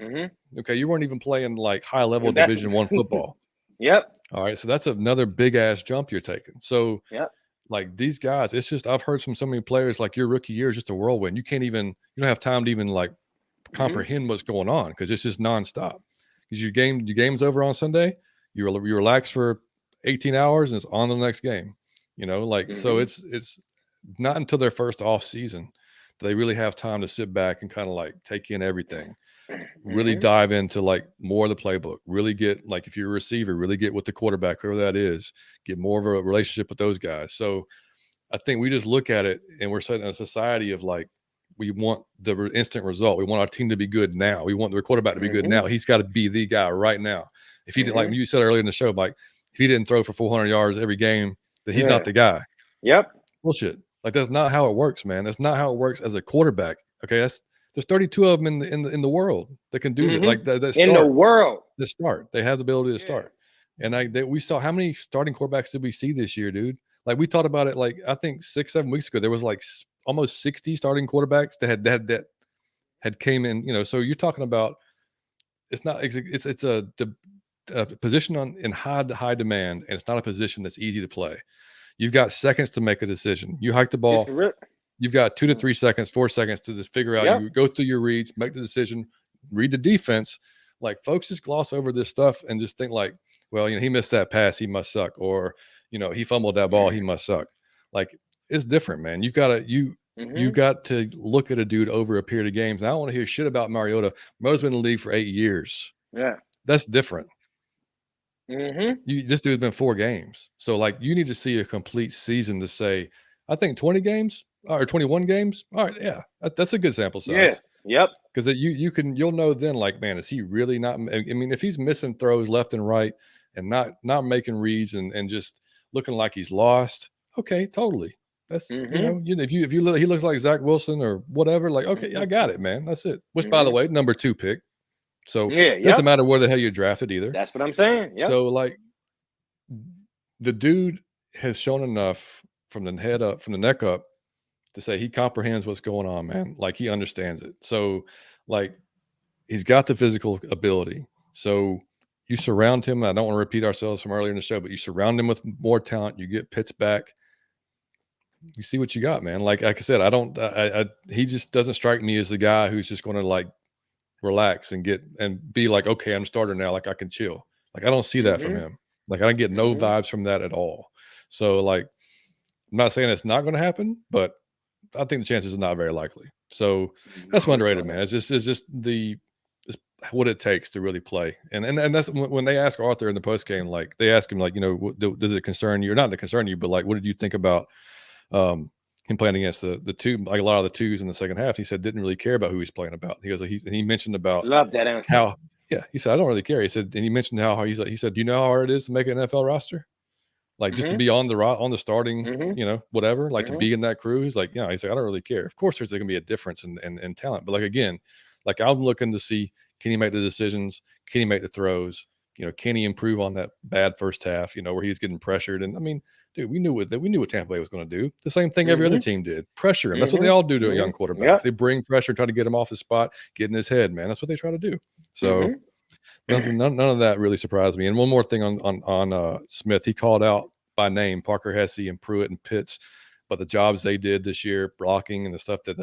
Okay, you weren't even playing like high level Division I football. Yep. All right, so that's another big ass jump you're taking. So like these guys, it's just I've heard from so many players like your rookie year is just a whirlwind. You don't have time to even like comprehend what's going on because it's just nonstop. Because your game's over on Sunday, you relax for 18 hours and it's on to the next game. So it's not until their first off season do they really have time to sit back and kind of like take in everything. Really dive into like more of the playbook, really get like if you're a receiver, really get with the quarterback, whoever that is, get more of a relationship with those guys. So I think we just look at it and we're set in a society of like, we want the instant result. We want our team to be good now. We want the quarterback to be good now. He's got to be the guy right now. If he didn't, like you said earlier in the show, like if he didn't throw for 400 yards every game, then he's not the guy. Yep. Bullshit. Like that's not how it works, man. That's not how it works as a quarterback. Okay, there's 32 of them in the world that can do that. Like that in the world, they have the ability to start. And we saw how many starting quarterbacks did we see this year, dude? Like we thought about it. Like I think 6-7 weeks ago, there was like almost 60 starting quarterbacks that had came in. So you're talking about it's a position in high demand, and it's not a position that's easy to play. You've got seconds to make a decision. You hike the ball. You've got 2 to 3 seconds, 4 seconds to just figure out. You go through your reads, make the decision, read the defense. Like folks just gloss over this stuff and just think like, well, he missed that pass, he must suck, or he fumbled that ball, he must suck. Like it's different, man. You've got to look at a dude over a period of games. And I don't want to hear shit about Mariota. Mariota's been in the league for 8 years. Yeah, that's different. This dude's been 4 games. So like you need to see a complete season to say, I think 20 games or 21 games. All right. Yeah. That's a good sample size. Yeah. Yep. Because you'll know then like, man, is he really not? I mean, if he's missing throws left and right and not making reads and just looking like he's lost. Okay. Totally. That's, if he looks like Zach Wilson or whatever, like, okay, I got it, man. That's it. Which by the way, number 2 pick. So it doesn't matter where the hell you're drafted either. That's what I'm saying. Yep. So like the dude has shown enough from the neck up to say he comprehends what's going on, man. Like he understands it. So like he's got the physical ability. So you surround him. I don't want to repeat ourselves from earlier in the show, but you surround him with more talent. You get Pitts back. You see what you got, man. Like I said, he just doesn't strike me as the guy who's just going to like relax and be like, okay, I'm a starter now. Like I can chill. Like I don't see that from him. Like I don't get no vibes from that at all. So like, I'm not saying it's not going to happen, but I think the chances are not very likely. So that's underrated, man. It's just what it takes to really play. And that's when they ask Arthur in the post game, like they ask him, like, does it concern you or not to concern you, but like, what did you think about him playing against the two, like a lot of the twos in the second half? He said didn't really care about who he's playing about. He goes, he mentioned about love that answer. He said I don't really care. He said, and he mentioned how he said, do you know how hard it is to make an NFL roster? Like just to be on the starting, whatever, like to be in that crew. He's like, he said, I don't really care. Of course, there's going to be a difference in talent, but like again, like I'm looking to see, can he make the decisions? Can he make the throws? Can he improve on that bad first half? Where he's getting pressured. And I mean, dude, we knew what Tampa Bay was going to do. The same thing every other team did. Pressure him. That's what they all do to a young quarterback. Yep. They bring pressure, try to get him off his spot, get in his head, man. That's what they try to do. So none of that really surprised me. And one more thing on Smith, he called out by name Parker Hesse and Pruitt and Pitts, but the jobs they did this year, blocking and the stuff that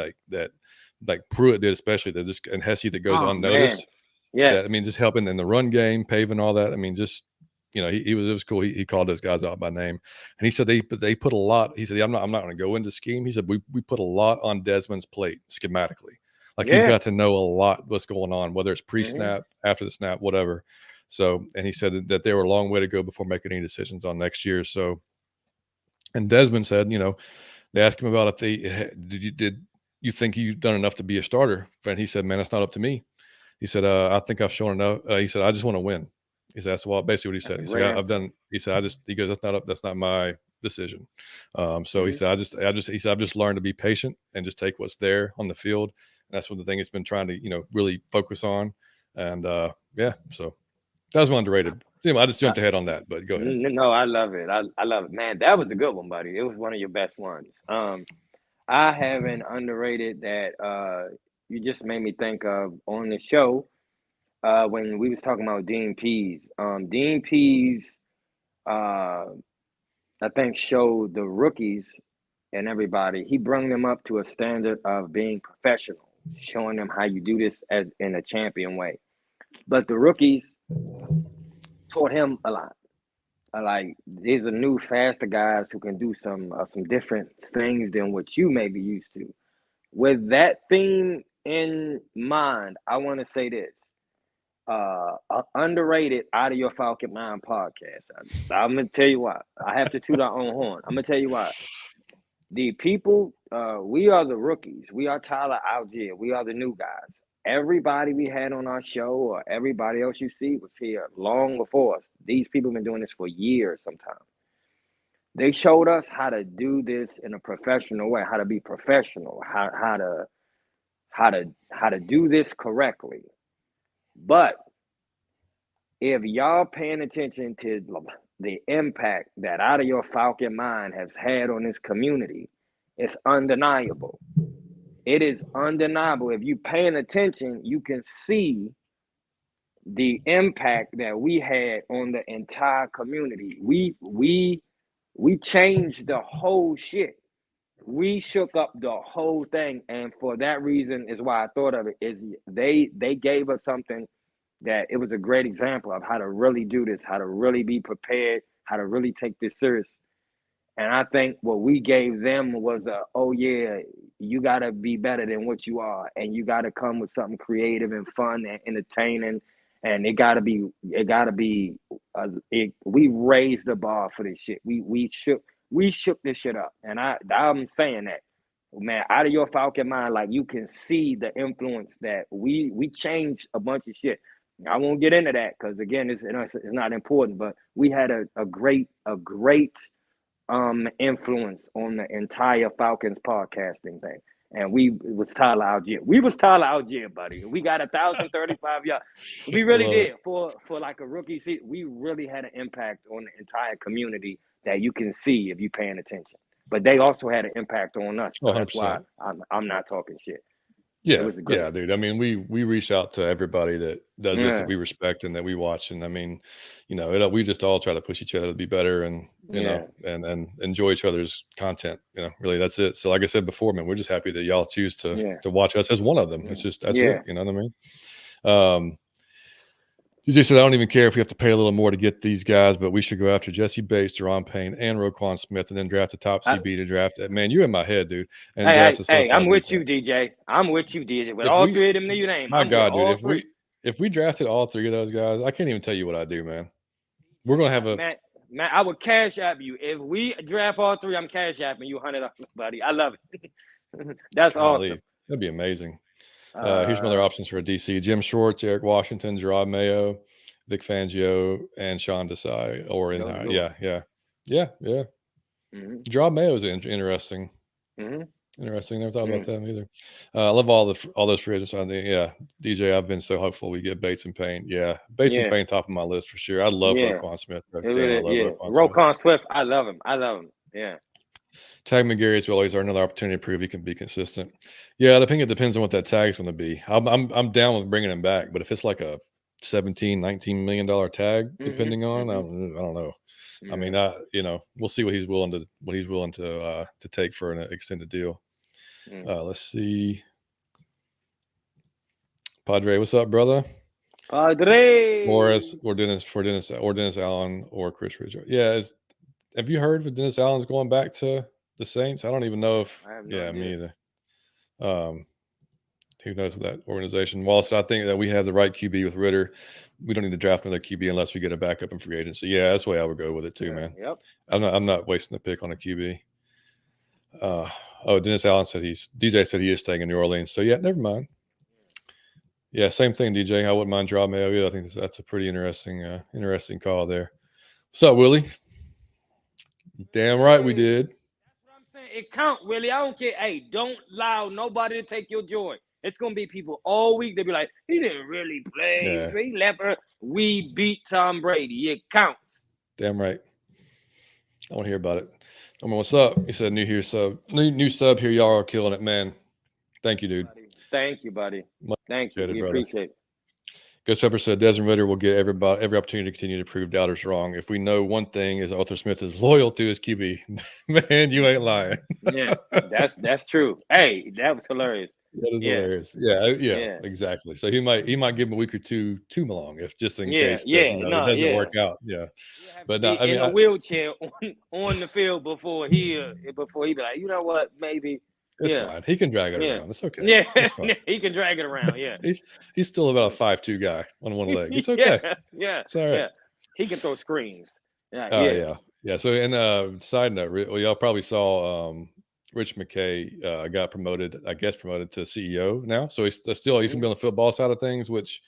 like Pruitt did, especially and Hesse that goes unnoticed. Yes. I mean, just helping in the run game, paving all that. I mean, just it was cool. He called those guys out by name, and he said they put a lot. He said, I'm not going to go into scheme. He said we put a lot on Desmond's plate schematically. Like he's got to know a lot what's going on, whether it's pre-snap, after the snap, whatever. So, and he said that they were a long way to go before making any decisions on next year. So, and Desmond said, they asked him about if did you think you've done enough to be a starter? And he said, man, it's not up to me. He said, I think I've shown enough. He said, I just want to win. He said, that's basically what he said. That's He a said, great I've answer. done. He said, he goes, that's not my decision. So he Mhm. said, he said, I've just learned to be patient and just take what's there on the field. And that's what the thing he's been trying to, really focus on. And yeah, so that was my underrated. Anyway, I just I, jumped ahead on that, but go ahead. no, I love it. I love it, man. That was a good one, buddy. It was one of your best ones. I have an underrated that you just made me think of on the show when we was talking about Dean Pease. Dean Pease, uh, I think, showed the rookies and everybody. He brought them up to a standard of being professional, showing them how you do this as in a champion way. But the rookies taught him a lot. Like these are new, faster guys who can do some different things than what you may be used to. With that theme in mind, I want to say this. Underrated Out of Your Falcon Mind podcast. I'm gonna tell you why. I have to toot our own horn. I'm gonna tell you why. The people, we are the rookies. We are Tyler Algier. We are the new guys. Everybody we had on our show or everybody else you see was here long before us. These people have been doing this for years sometimes. They showed us how to do this in a professional way, how to be professional, how to do this correctly. But if y'all paying attention to the impact that Out of Your Falcon Mind has had on this community, it's undeniable. It is undeniable. If you paying attention, you can see the impact that we had on the entire community. We changed the whole shit. We shook up the whole thing, and for that reason is why I thought of it. Is they gave us something that it was a great example of how to really do this, how to really be prepared, how to really take this serious. And I think what we gave them was oh yeah, you got to be better than what you are, and you got to come with something creative and fun and entertaining, and we raised the bar for this shit. We shook this shit up, and I'm saying that, man, Out of Your Falcon Mind, like you can see the influence that we changed a bunch of shit. I won't get into that because again, it's not important, but we had a great influence on the entire Falcons podcasting thing. And it was Tyler Algier. We was Tyler Algier, buddy. We got 1,035 yards. We really Love it. did for like a rookie season. We really had an impact on the entire community that you can see if you're paying attention. But they also had an impact on us, Oh, so that's why 100%. I'm not talking shit. It Yeah, was a good yeah, one. dude. I mean, we reach out to everybody that does this that Yeah, we respect and that we watch, and I mean, we just all try to push each other to be better, and yeah, and enjoy each other's content. Really, that's it. So, like I said before, man, we're just happy that y'all choose to yeah, watch us as one of them. It's yeah, just that's yeah. it. You know what I mean? Um, DJ said, I don't even care if we have to pay a little more to get these guys, but we should go after Jesse Bates, Deron Payne, and Roquan Smith, and then draft a top I, CB to draft it. Man, you in my head, dude. And hey, draft hey, a hey, certified I'm with you, defense. DJ. I'm with you, DJ. With If all we three of them in your name, My I'm with God, dude, all three. if we drafted all three of those guys, I can't even tell you what I do, man. We're gonna have a Man, I would cash app you. If we draft all three, I'm cash apping you $100, buddy. I love it. That's awesome. golly, that'd be amazing. Here's some other Uh, options for a DC: Jim Schwartz, Eric Washington, Gerard Mayo, Vic Fangio, and Sean Desai. Or in those are good ones. yeah. Mm-hmm, Gerard Mayo is interesting. mm-hmm, Interesting. Never thought about mm-hmm. that either. I love all those free agents on the DJ. I've been so hopeful we get Bates and Payne. Yeah, Bates and Yeah, Payne top of my list for sure. I love yeah. Roquan Smith. It Damn, I really, love yeah. Roquan Smith. Roquan Swift, I love him. I love him. Yeah. Tag McGarry as well. He's another opportunity to prove he can be consistent. Yeah, I think it depends on what that tag is going to be. I'm down with bringing him back, but if it's like a 17, $19 million tag, Mm-hmm, depending on, mm-hmm. I don't know. I Yeah. mean, we'll see what he's willing to take for an extended deal. Let's see. Padre, what's up, brother? Padre. Flores or Dennis Allen or Chris Ridgway. Yeah, have you heard if Dennis Allen's going back to the Saints? I don't even know if. I have no Yeah, me idea. either. Who knows with that organization? Whilst I think that we have the right QB with Ritter, we don't need to draft another QB unless we get a backup in free agency. Yeah, that's the way I would go with it too, Yeah. man. Yep. I'm not wasting a pick on a QB. Dennis Allen said DJ said he is staying in New Orleans. So yeah, never mind. Yeah, same thing, DJ. I wouldn't mind drawing Mayo either. I think that's a pretty interesting call there. What's up, Willie? Damn right we did. That's what I'm saying. It count, Willie. I don't care. Hey, don't allow nobody to take your joy. It's gonna be people all week. They'll be like, he didn't really play. Yeah. He left her. We beat Tom Brady. It counts. Damn right. I want to hear about it. I mean, what's up? He said, new sub here. Y'all are killing it, man. Thank you, dude. Thank you, buddy. Thank you. We appreciate it. Ghost Pepper said Desmond Ritter will get every opportunity to continue to prove doubters wrong. If we know one thing is Arthur Smith is loyal to his QB. Man, you ain't lying. Yeah, that's true. Hey, that was hilarious. That is hilarious. Yeah, exactly. So he might give him a week or two to Malone if just in case it doesn't work out. Yeah, but I mean, in a wheelchair on the field before he be like, you know what, maybe. It's fine. He can drag it around. It's okay. Yeah, he can drag it around. Yeah, he's still about a 5'2" guy on one leg. It's okay. Yeah, it's all right. Yeah. He can throw screens. Yeah. So, and side note, y'all probably saw Rich McCay got promoted to CEO now. So he's gonna be on the football side of things, which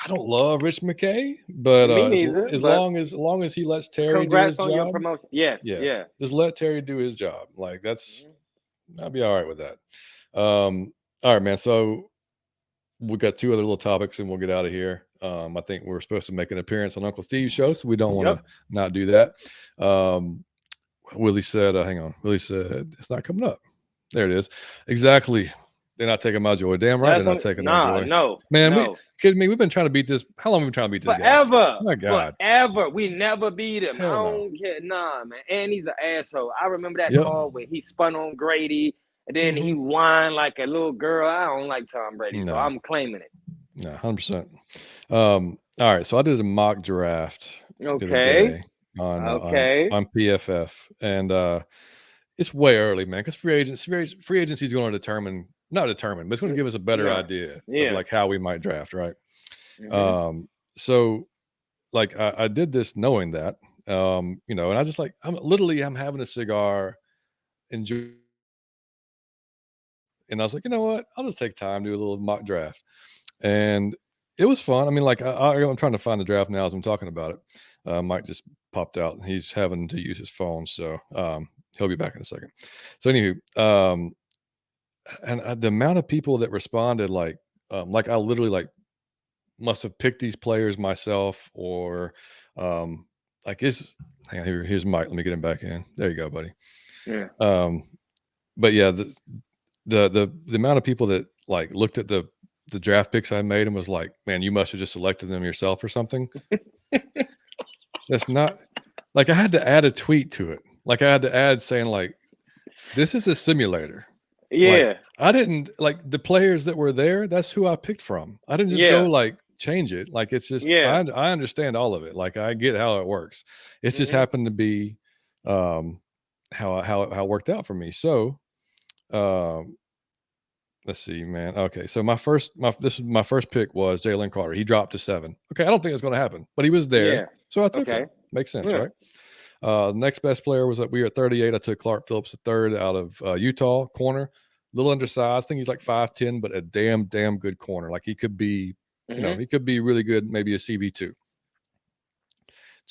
I don't love Rich McCay, but as long as he lets Terry do his job. Your promotion. Yes. Yeah. Just let Terry do his job. Like I'll be all right with that. All right, man. So we got two other little topics and we'll get out of here. I think we're supposed to make an appearance on Uncle Steve's show, so we don't want to not do that. Willie said, hang on. Willie said, it's not coming up. There it is. Exactly. They're not taking my joy. Damn right they're not taking my joy. No. Man, kidding me? We've been trying to beat this. How long have we been trying to beat this Forever. guy? Oh my God. Forever. We never beat him. Hell I don't care. Nah, man. And he's an asshole. I remember that call where he spun on Grady and then he whined like a little girl. I don't like Tom Brady, so I'm claiming it. No, 100%. All right. So I did a mock draft. Okay. On PFF. And it's way early, man, because free agency is going to not determine, but it's going to give us a better idea of like how we might draft, right? So like I did this knowing that, and I just like I'm having a cigar, enjoy, and I was like, you know what? I'll just take time to do a little mock draft, and it was fun. I mean, like I'm trying to find the draft now as I'm talking about it. Mike just popped out. He's having to use his phone, so he'll be back in a second. So anywho, and the amount of people that responded, like I literally must have picked these players myself, or like hang on, here's Mike. Let me get him back in. There you go, buddy. Yeah. But yeah, the amount of people that like looked at the draft picks I made and was like, man, you must have just selected them yourself or something. That's not like I had to add a tweet to it. Like I had to add saying like, this is a simulator. Yeah. Like, I didn't like the players that were there. That's who I picked from. I didn't just go like change it. Like it's just, I understand all of it. Like I get how it works. It's just happened to be how it worked out for me. So let's see, man. Okay. So my first pick was Jalen Carter. He dropped to 7. Okay. I don't think it's going to happen, but he was there. Yeah. So I took him. Makes sense, right? Next best player was we were at 38. I took Clark Phillips, the third out of Utah, corner, a little undersized. I think he's like 5'10", but a damn good corner. Like he could be, he could be really good, maybe a CB2.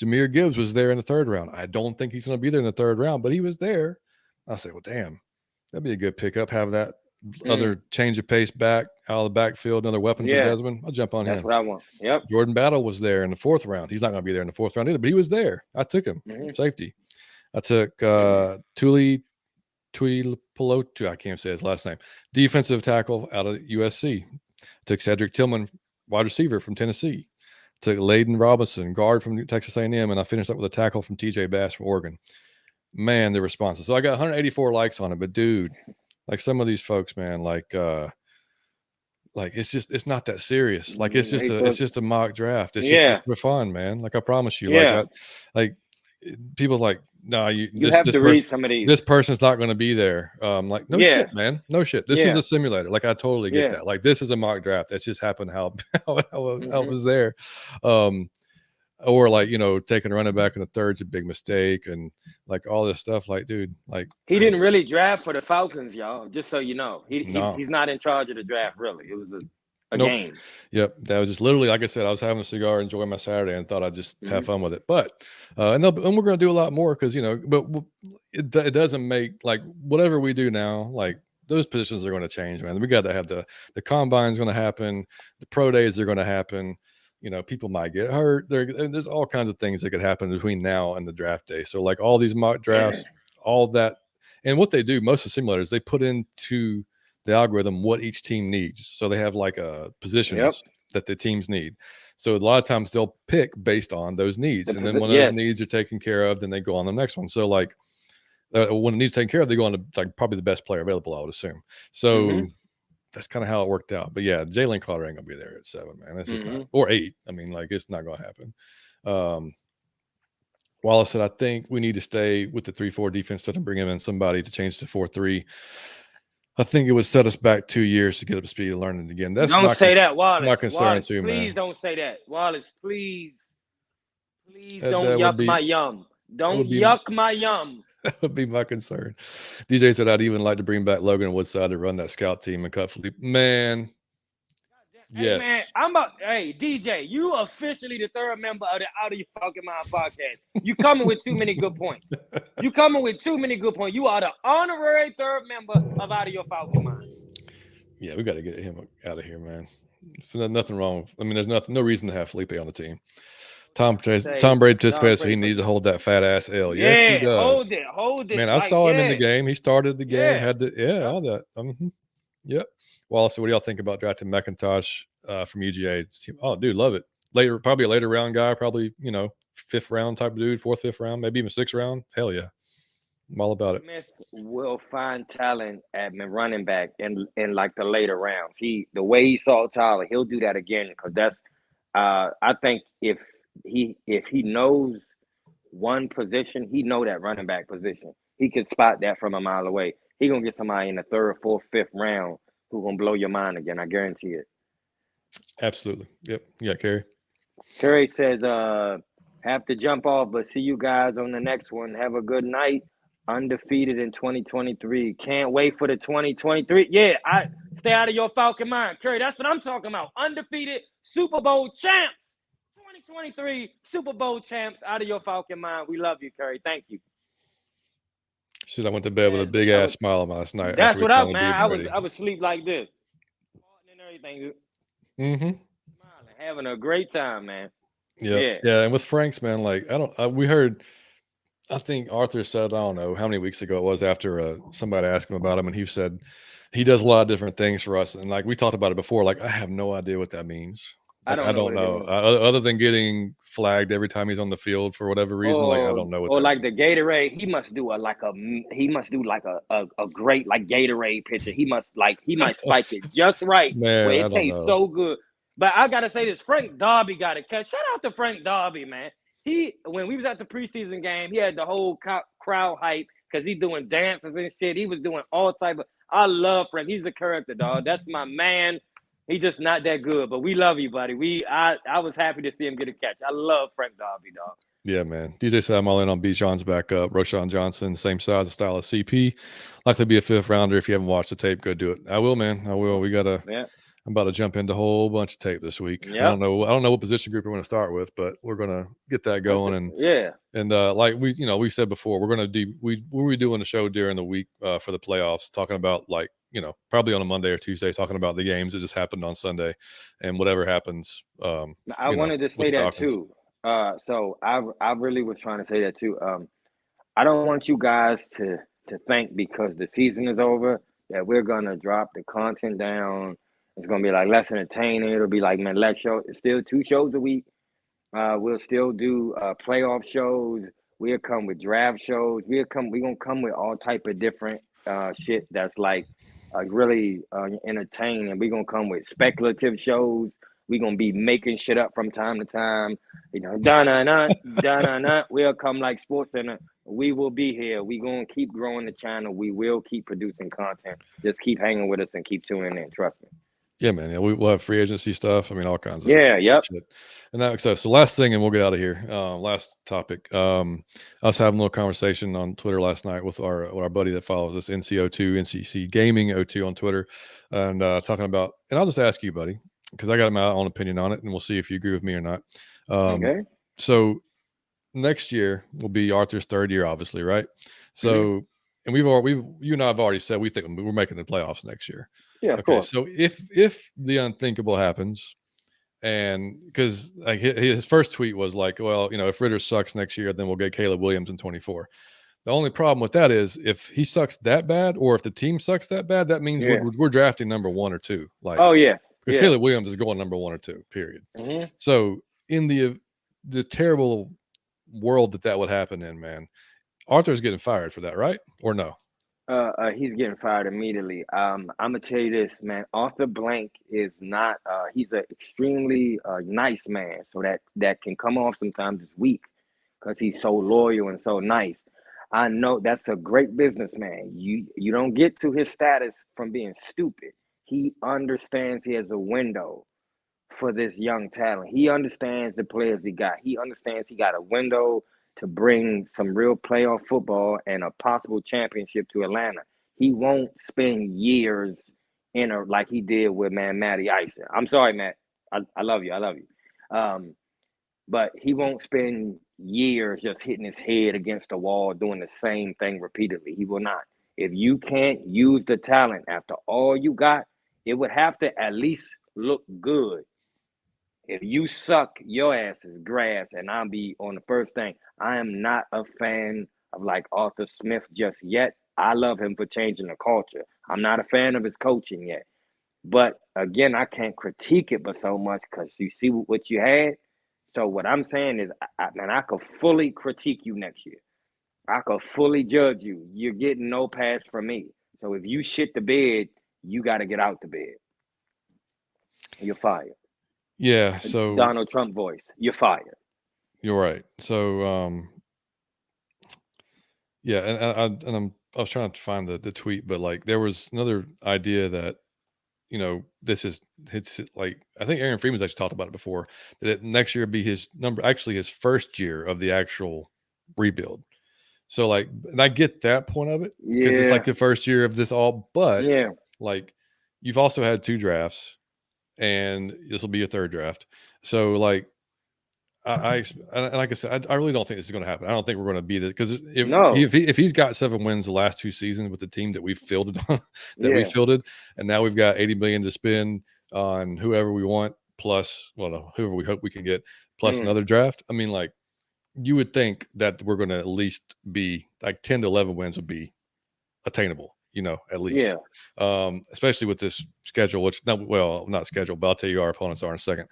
Jahmyr Gibbs was there in the 3rd round. I don't think he's going to be there in the 3rd round, but he was there. I said, well, damn, that'd be a good pickup. Have that other change of pace back out of the backfield, another weapon for Desmond. I'll jump on him. That's what I want. Yep. Jordan Battle was there in the 4th round. He's not going to be there in the 4th round either, but he was there. I took him. Safety. I took Tuipulotu. I can't say his last name. Defensive tackle out of USC. Took Cedric Tillman, wide receiver from Tennessee. Took Layden Robinson, guard from Texas A&M, and I finished up with a tackle from TJ Bass from Oregon. Man, the responses. So I got 184 likes on it, but dude, like some of these folks, man, like it's not that serious. Like it's just a mock draft. It's just for fun, man. Like I promise you, like people like, no, you have to read some of these. This person's not going to be there. Like no shit, man, no shit. This is a simulator. Like I totally get that. Like this is a mock draft. That's just happened how it was there. Or like, taking a running back in the 3rd's a big mistake, and like all this stuff. Like, dude, like he didn't really draft for the Falcons, y'all. Just so you know, he's not in charge of the draft. Really, it was a Nope. game. Yep. That was just literally, like I said, I was having a cigar, enjoying my Saturday, and thought I'd just have fun with it. But, and we're going to do a lot more because, but it doesn't make, like, whatever we do now, like, those positions are going to change, man. We got to have the combine's going to happen. The pro days are going to happen. People might get hurt. There's all kinds of things that could happen between now and the draft day. So, like, all these mock drafts, all that. And what they do, most of the simulators, they put into the algorithm what each team needs. So they have like positions that the teams need. So a lot of times they'll pick based on those needs. And then when those needs are taken care of, then they go on the next one. So like when it needs taken care of, they go on to like probably the best player available, I would assume. So that's kind of how it worked out. But yeah, Jalen Carter ain't gonna be there at 7, man. That's just not, or 8. I mean, like, it's not gonna happen. Wallace said, I think we need to stay with the 3-4 defense instead of bringing in somebody to change to 4-3. I think it would set us back 2 years to get up to speed and learn it again. Don't say that, Wallace. That's my concern Wallace, too, man. Please don't say that, Wallace. Please don't yuck my yum. Don't yuck my yum. That would be my concern. DJ said, I'd even like to bring back Logan Woodside to run that scout team and cut Felipe. Man. Hey, man, hey, DJ, you officially the third member of the Out of Your Fucking Mind podcast. You coming with too many good points. You are the honorary third member of Out of Your Fucking Mind. Yeah, we got to get him out of here, man. There's nothing wrong. I mean, there's no reason to have Felipe on the team. Tom Brady participated, so he needs to hold that fat ass L. Yeah, yes, he does. Hold it. Man, I saw him in the game. He started the game, all that. Yep. Wallace, so what do y'all think about drafting McIntosh from UGA? Oh, dude, love it. Probably a later round guy, probably, 5th round type of dude, 4th, 5th round, maybe even 6th round. Hell yeah. I'm all about it. Miss will find talent at running back in like the later rounds. The way he saw Tyler, he'll do that again because that's I think if he knows one position, he know that running back position. He can spot that from a mile away. He gonna get somebody in the 3rd, 4th, 5th round who's gonna blow your mind again. I guarantee it. Absolutely. Yep. Yeah, Kerry. Kerry says, have to jump off, but see you guys on the next one. Have a good night. Undefeated in 2023. Can't wait for the 2023. Yeah, I stay out of your Falcon mind. Kerry, that's what I'm talking about. Undefeated Super Bowl champs. 2023 Super Bowl champs, out of your Falcon mind. We love you, Kerry. Thank you. Shit, I went to bed with a big ass smile on last night. That's what up, man. I would sleep like this. And everything. Smiling, having a great time, man. Yeah. And with Frank's, man, like we heard, I think Arthur said, I don't know how many weeks ago it was, after somebody asked him about him, and he said he does a lot of different things for us, and like we talked about it before, like I have no idea what that means. Like, I don't know. Other than getting flagged every time he's on the field for whatever reason, like I don't know what. Or like the Gatorade, he must do a great like Gatorade pitcher. He might spike it just right, man, where it tastes so good. But I gotta say this, Frank Darby got it. Shout out to Frank Darby, man. When we was at the preseason game, he had the whole crowd hype because he's doing dances and shit. He was doing all type of. I love Frank. He's a character, dog. That's my man. He's just not that good, but we love you, buddy. I was happy to see him get a catch. I love Frank Darby, dog. Yeah, man. DJ said I'm all in on Bijan's backup. Roshan Johnson, same size and style as CP. Likely be a 5th rounder. If you haven't watched the tape, go do it. I will, man. I will. We gotta. Yeah. I'm about to jump into a whole bunch of tape this week. Yep. I don't know what position group we're going to start with, but we're going to get that going. And like we said before, we're going to we're doing a show during the week for the playoffs, talking about like, probably on a Monday or Tuesday, talking about the games that just happened on Sunday and whatever happens. I wanted to say that too. So I really was trying to say that too. I don't want you guys to think because the season is over that we're going to drop the content down. It's going to be like less entertaining. It'll be like, man, it's still 2 shows a week. We'll still do playoff shows. We'll come with draft shows. We're going to come with all type of different shit that's like really entertaining. We're going to come with speculative shows. We're going to be making shit up from time to time. Da-na-na. We'll come like Sports Center. We will be here. We're going to keep growing the channel. We will keep producing content. Just keep hanging with us and keep tuning in. Trust me. Yeah, man. Yeah, we'll have free agency stuff. I mean, all kinds of shit. And that, so last thing, and we'll get out of here. Last topic. I was having a little conversation on Twitter last night with our buddy that follows us, NCO2, NCC Gaming 02 on Twitter, and talking about. And I'll just ask you, buddy. because I got my own opinion on it, and we'll see if you agree with me or not. Okay. So next year will be Arthur's third year, obviously, right? Mhm. So, and you and I have already said we think we're making the playoffs next year. Yeah, of Okay, course. so if the unthinkable happens, and because like his first tweet was like, well, if Ritter sucks next year, then we'll get Caleb Williams in 24. The only problem with that is if he sucks that bad, or if the team sucks that bad, that means Yeah. we're drafting number 1 or 2. Like, Oh yeah. because Yeah. Caleb Williams is going number 1 or 2. Period. Mhm. So in the terrible world that would happen in, man, Arthur's getting fired for that, right? Or no? He's getting fired immediately. I'm gonna tell you this, man. Arthur Blank is not. He's an extremely nice man, so that can come off sometimes as weak, because he's so loyal and so nice. I know that's a great businessman. You don't get to his status from being stupid. He understands he has a window for this young talent. He understands the players he got. He understands he got a window to bring some real playoff football and a possible championship to Atlanta. He won't spend years in a like he did with Matty Ice. I'm sorry, Matt. I love you. I love you. But he won't spend years just hitting his head against the wall doing the same thing repeatedly. He will not. If you can't use the talent after all you got, it would have to at least look good. If you suck, your ass is grass, and I'll be on the first thing. I am not a fan of like Arthur Smith just yet. I love him for changing the culture. I'm not a fan of his coaching yet. But again, I can't critique it but so much because you see what you had. So what I'm saying is, I could fully critique you next year. I could fully judge you. You're getting no pass from me. So if you shit the bed, you got to get out the bed. You're fired. Yeah. So Donald Trump voice. You're fired. you're right. So yeah, I was trying to find the tweet, but like there was another idea that it's like I think Aaron Freeman's actually talked about it before, that next year be his first year of the actual rebuild. So like, and I get that point of it because it's Yeah. like the first year of this all, but Yeah. like you've also had 2 drafts, and this will be your third draft. So like and like I said, I really don't think this is going to happen. I don't think we're going to beat it because No. if he's got 7 wins the last 2 seasons with the team that we fielded on, Yeah. and now we've got 80 million to spend on whoever we want, plus no, whoever we hope we can get, plus another draft. I mean, like you would think that we're going to at least be like 10 to 11 wins would be attainable, at least. Yeah. Especially with this schedule, which not schedule, but I'll tell you our opponents are in a second.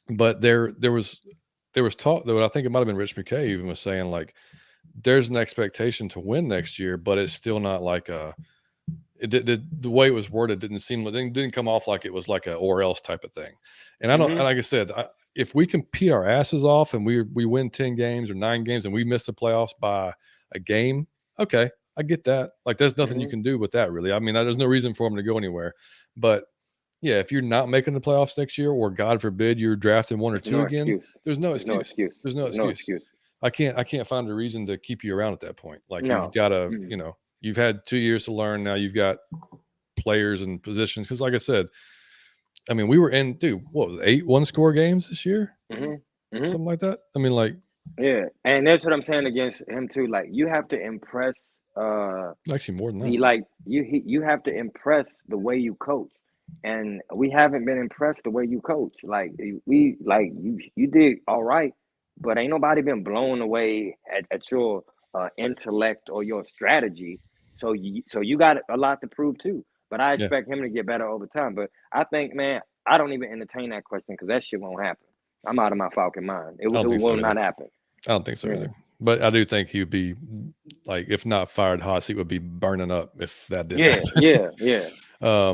But there was talk, though. I think it might have been Rich McCay even was saying like there's an expectation to win next year, but it's still not like the way it was worded didn't come off like it was like a or else type of thing. And I don't, and like I said, if we compete our asses off and we win 10 games or 9 games and we miss the playoffs by a game, okay, I get that. Like there's nothing you can do with that, really. I mean, there's no reason for them to go anywhere. But yeah, if you're not making the playoffs next year, or God forbid you're drafting 1 or 2 again, there's no excuse. There's no excuse. I can't find a reason to keep you around at that point. Like you've got to, you've had 2 years to learn. Now you've got players and positions. Because like I said, I mean, we were in, what was it, 8 1-score games this year? Something like that. I mean, like. Yeah, and that's what I'm saying against him too. Like you have to impress. Actually, more than that. Like you have to impress the way you coach, and we haven't been impressed the way you coach. Like you did all right, but ain't nobody been blown away at your intellect or your strategy. So you got a lot to prove too. But I expect him to get better over time. But I think, man, I don't even entertain that question because that shit won't happen. I'm out of my Falcon mind. It will not happen. I don't think so either. But I do think he'd be, like, if not fired, hot seat would be burning up if that didn't happen. Yeah.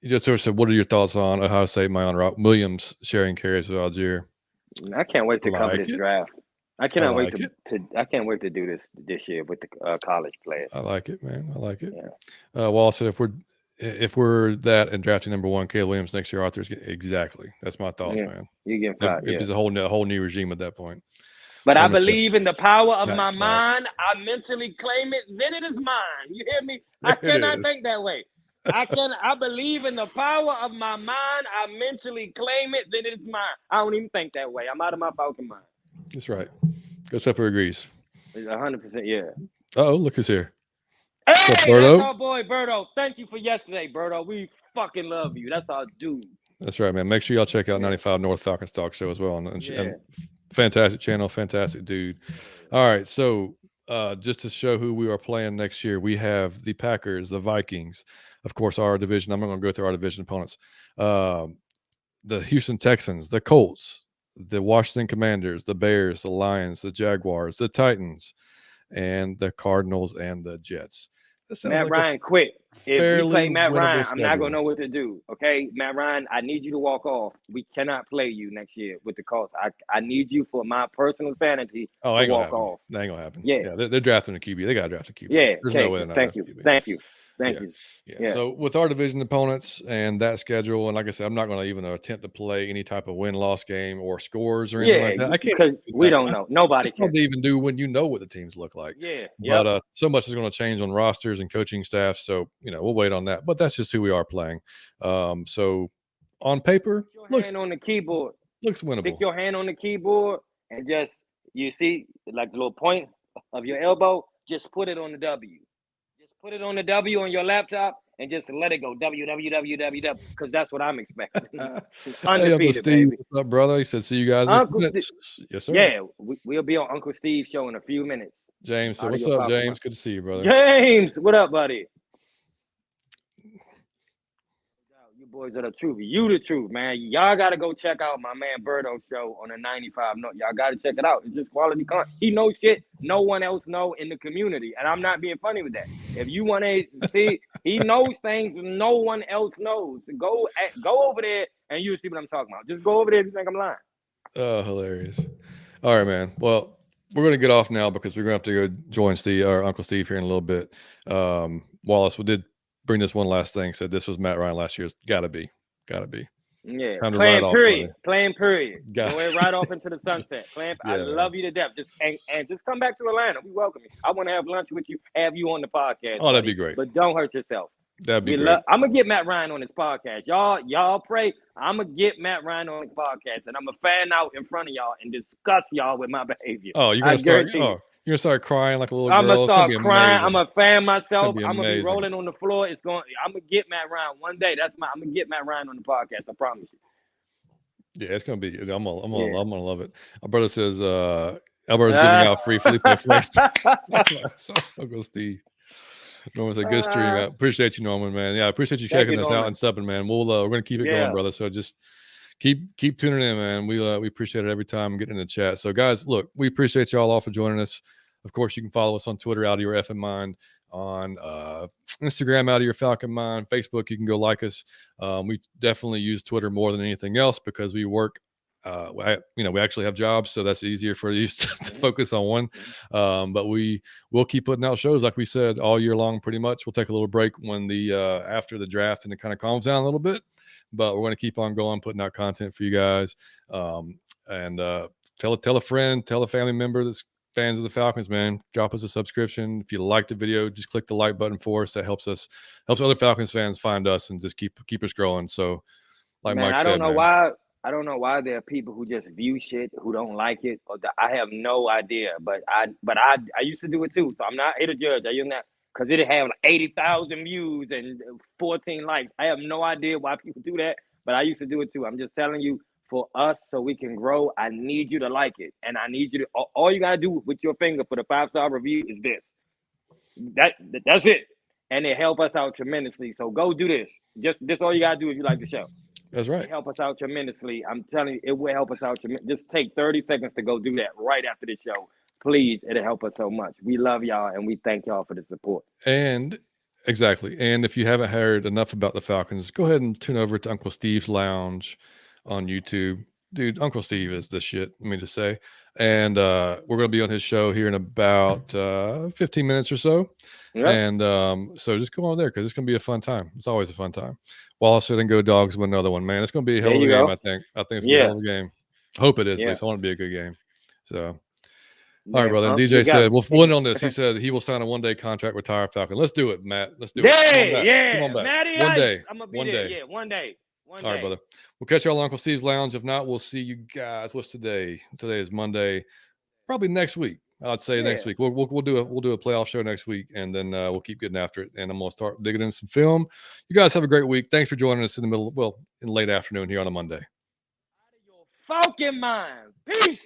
You just sort of said, what are your thoughts on Ohio State, Mayan Williams sharing carries with Algier? I can't wait to cover this draft. I cannot wait I can't wait to do this year with the college players. I like it, man. I like it. Yeah. Wallace said, if we're that and drafting number 1, Caleb Williams next year, Arthur's exactly. That's my thoughts, man. You get fired. It's a whole new regime at that point. But I believe in the power of my mind. I mentally claim it. Then it is mine. You hear me? I cannot think that way. I believe in the power of my mind. I mentally claim it that it's mine. I don't even think that way. I'm out of my Falcon mind. That's right. Ghost Pepper agrees. It's 100%, yeah. Oh, look who's here. Hey, What's up, that's Berto? our boy Berto. Thank you for yesterday, Berto. We fucking love you. That's our dude. That's right, man. Make sure y'all check out Yeah. 95 North Falcons Talk Show as well. And Yeah. fantastic channel, fantastic dude. All right, so just to show who we are playing next year, we have the Packers, the Vikings, of course, our division. I'm not going to go through our division opponents. The Houston Texans, the Colts, the Washington Commanders, the Bears, the Lions, the Jaguars, the Titans, and the Cardinals and the Jets. That sounds Matt like Ryan, quit. If we play Matt Ryan, I'm not schedule. going to know what to do. Okay, Matt Ryan, I need you to walk off. We cannot play you next year with the Colts. I need you for my personal sanity to walk off. That ain't going to happen. Yeah. They're drafting a QB. They got to draft a QB. Yeah, There's no way they're not Thank drafting you. a QB. Thank you. Thank you. Yeah. So with our division opponents and that schedule, and like I said, I'm not going to even attempt to play any type of win-loss game or scores or anything like that. I can't, because we don't know. Nobody can. It's hard to even do when you know what the teams look like. Yeah. But so much is going to change on rosters and coaching staff. So we'll wait on that. But that's just who we are playing. So on paper, hand on the keyboard. Looks winnable. Stick your hand on the keyboard and just you see like the little point of your elbow. Just put it on the W. Just put it on the W on your laptop. And just let it go, www, because that's what I'm expecting. Undefeated, hey, Steve, baby. What's up, brother? He said, see you guys. Uncle yes, sir. Yeah, we'll be on Uncle Steve's show in a few minutes. James, so what's up, James? Good to see you, brother. James, what up, buddy? You boys are the truth. You the truth, man. Y'all got to go check out my man Berto's show on the 95 North. Y'all got to check it out. It's just quality content. He knows shit no one else know in the community, and I'm not being funny with that. If you want to see, he knows things no one else knows. Go over there, and you'll see what I'm talking about. Just go over there if you think I'm lying. Oh, hilarious. All right, man. Well, we're going to get off now because we're going to have to go join Steve or Uncle Steve here in a little bit. Wallace, we did bring this one last thing. Said this was Matt Ryan last year's. Gotta be. Yeah, playing period. Go right off into the sunset. I love you to death. Just come back to Atlanta. We welcome you. I want to have lunch with you. Have you on the podcast. Oh, that'd be great. But don't hurt yourself. That'd be great. I'm gonna get Matt Ryan on his podcast. Y'all pray. I'm gonna get Matt Ryan on the podcast, and I'm gonna fan out in front of y'all and discuss y'all with my behavior. Oh, you're gonna start. You're gonna start crying like a little girl. I'm gonna start crying. I'm gonna fan myself. I'm gonna be rolling on the floor. I'm gonna get Matt Ryan one day. I'm gonna get Matt Ryan on the podcast. I promise you. Yeah, it's gonna be. I'm gonna love it. My brother says Alberto's giving out free Felipe Flex. Uncle Steve. Norman said, good stream. I appreciate you, Norman, man. Yeah, I appreciate you checking us out and subbing, man. We're gonna keep it going, brother. So just keep tuning in, man. We appreciate it every time getting in the chat. So guys, look, we appreciate y'all all for joining us. Of course, you can follow us on Twitter, Out of Your Effing Mind, on Instagram, Out of Your Falcon Mind, Facebook. You can go like us. We definitely use Twitter more than anything else because we work. We actually have jobs, so that's easier for you to focus on one. But we'll keep putting out shows, like we said, all year long, pretty much. We'll take a little break when after the draft and it kind of calms down a little bit. But we're going to keep on going, putting out content for you guys. And tell a friend, tell a family member that's fans of the Falcons, man. Drop us a subscription. If you like the video, just click the like button for us. That helps other Falcons fans find us and just keep us growing. So, like Mike said, I don't know why there are people who just view shit who don't like it. I have no idea, but I used to do it too. So I'm not here to judge. I use that because it have like 80,000 views and 14 likes. I have no idea why people do that, but I used to do it too. I'm just telling you, for us, so we can grow, I need you to like it, and I need you to. All you gotta do with your finger for the 5-star review is this. That's it, and it help us out tremendously. So go do this. This all you gotta do if you like the show. That's right. It help us out tremendously. I'm telling you, it will help us out. Just take 30 seconds to go do that right after the show. Please, it'll help us so much. We love y'all, and we thank y'all for the support. And exactly. And if you haven't heard enough about the Falcons, go ahead and tune over to Uncle Steve's Lounge on YouTube. Dude, Uncle Steve is the shit, let me just say. And we're going to be on his show here in about 15 minutes or so. Yep. And so just go on there because it's going to be a fun time. It's always a fun time. Wallace and Go Dogs win another one, man. It's going to be a hell of a game, I think. I think it's going to be a hell of a game. I hope it is. At least I want it to be a good game. So, All right, brother. And DJ said, we'll end on this. He said he will sign a one-day contract, retire Falcon. Let's do it, Matt. Let's do it. Come on back. Matty one day. I'm gonna be there. Yeah, one day. All right, brother. We'll catch y'all on Uncle Steve's Lounge. If not, we'll see you guys. What's today? Today is Monday. Probably next week. I'd say next week. We'll do a playoff show next week, and then we'll keep getting after it. And I'm gonna start digging into some film. You guys have a great week. Thanks for joining us in the middle, in late afternoon here on a Monday. Out of your Falcon mind. Peace.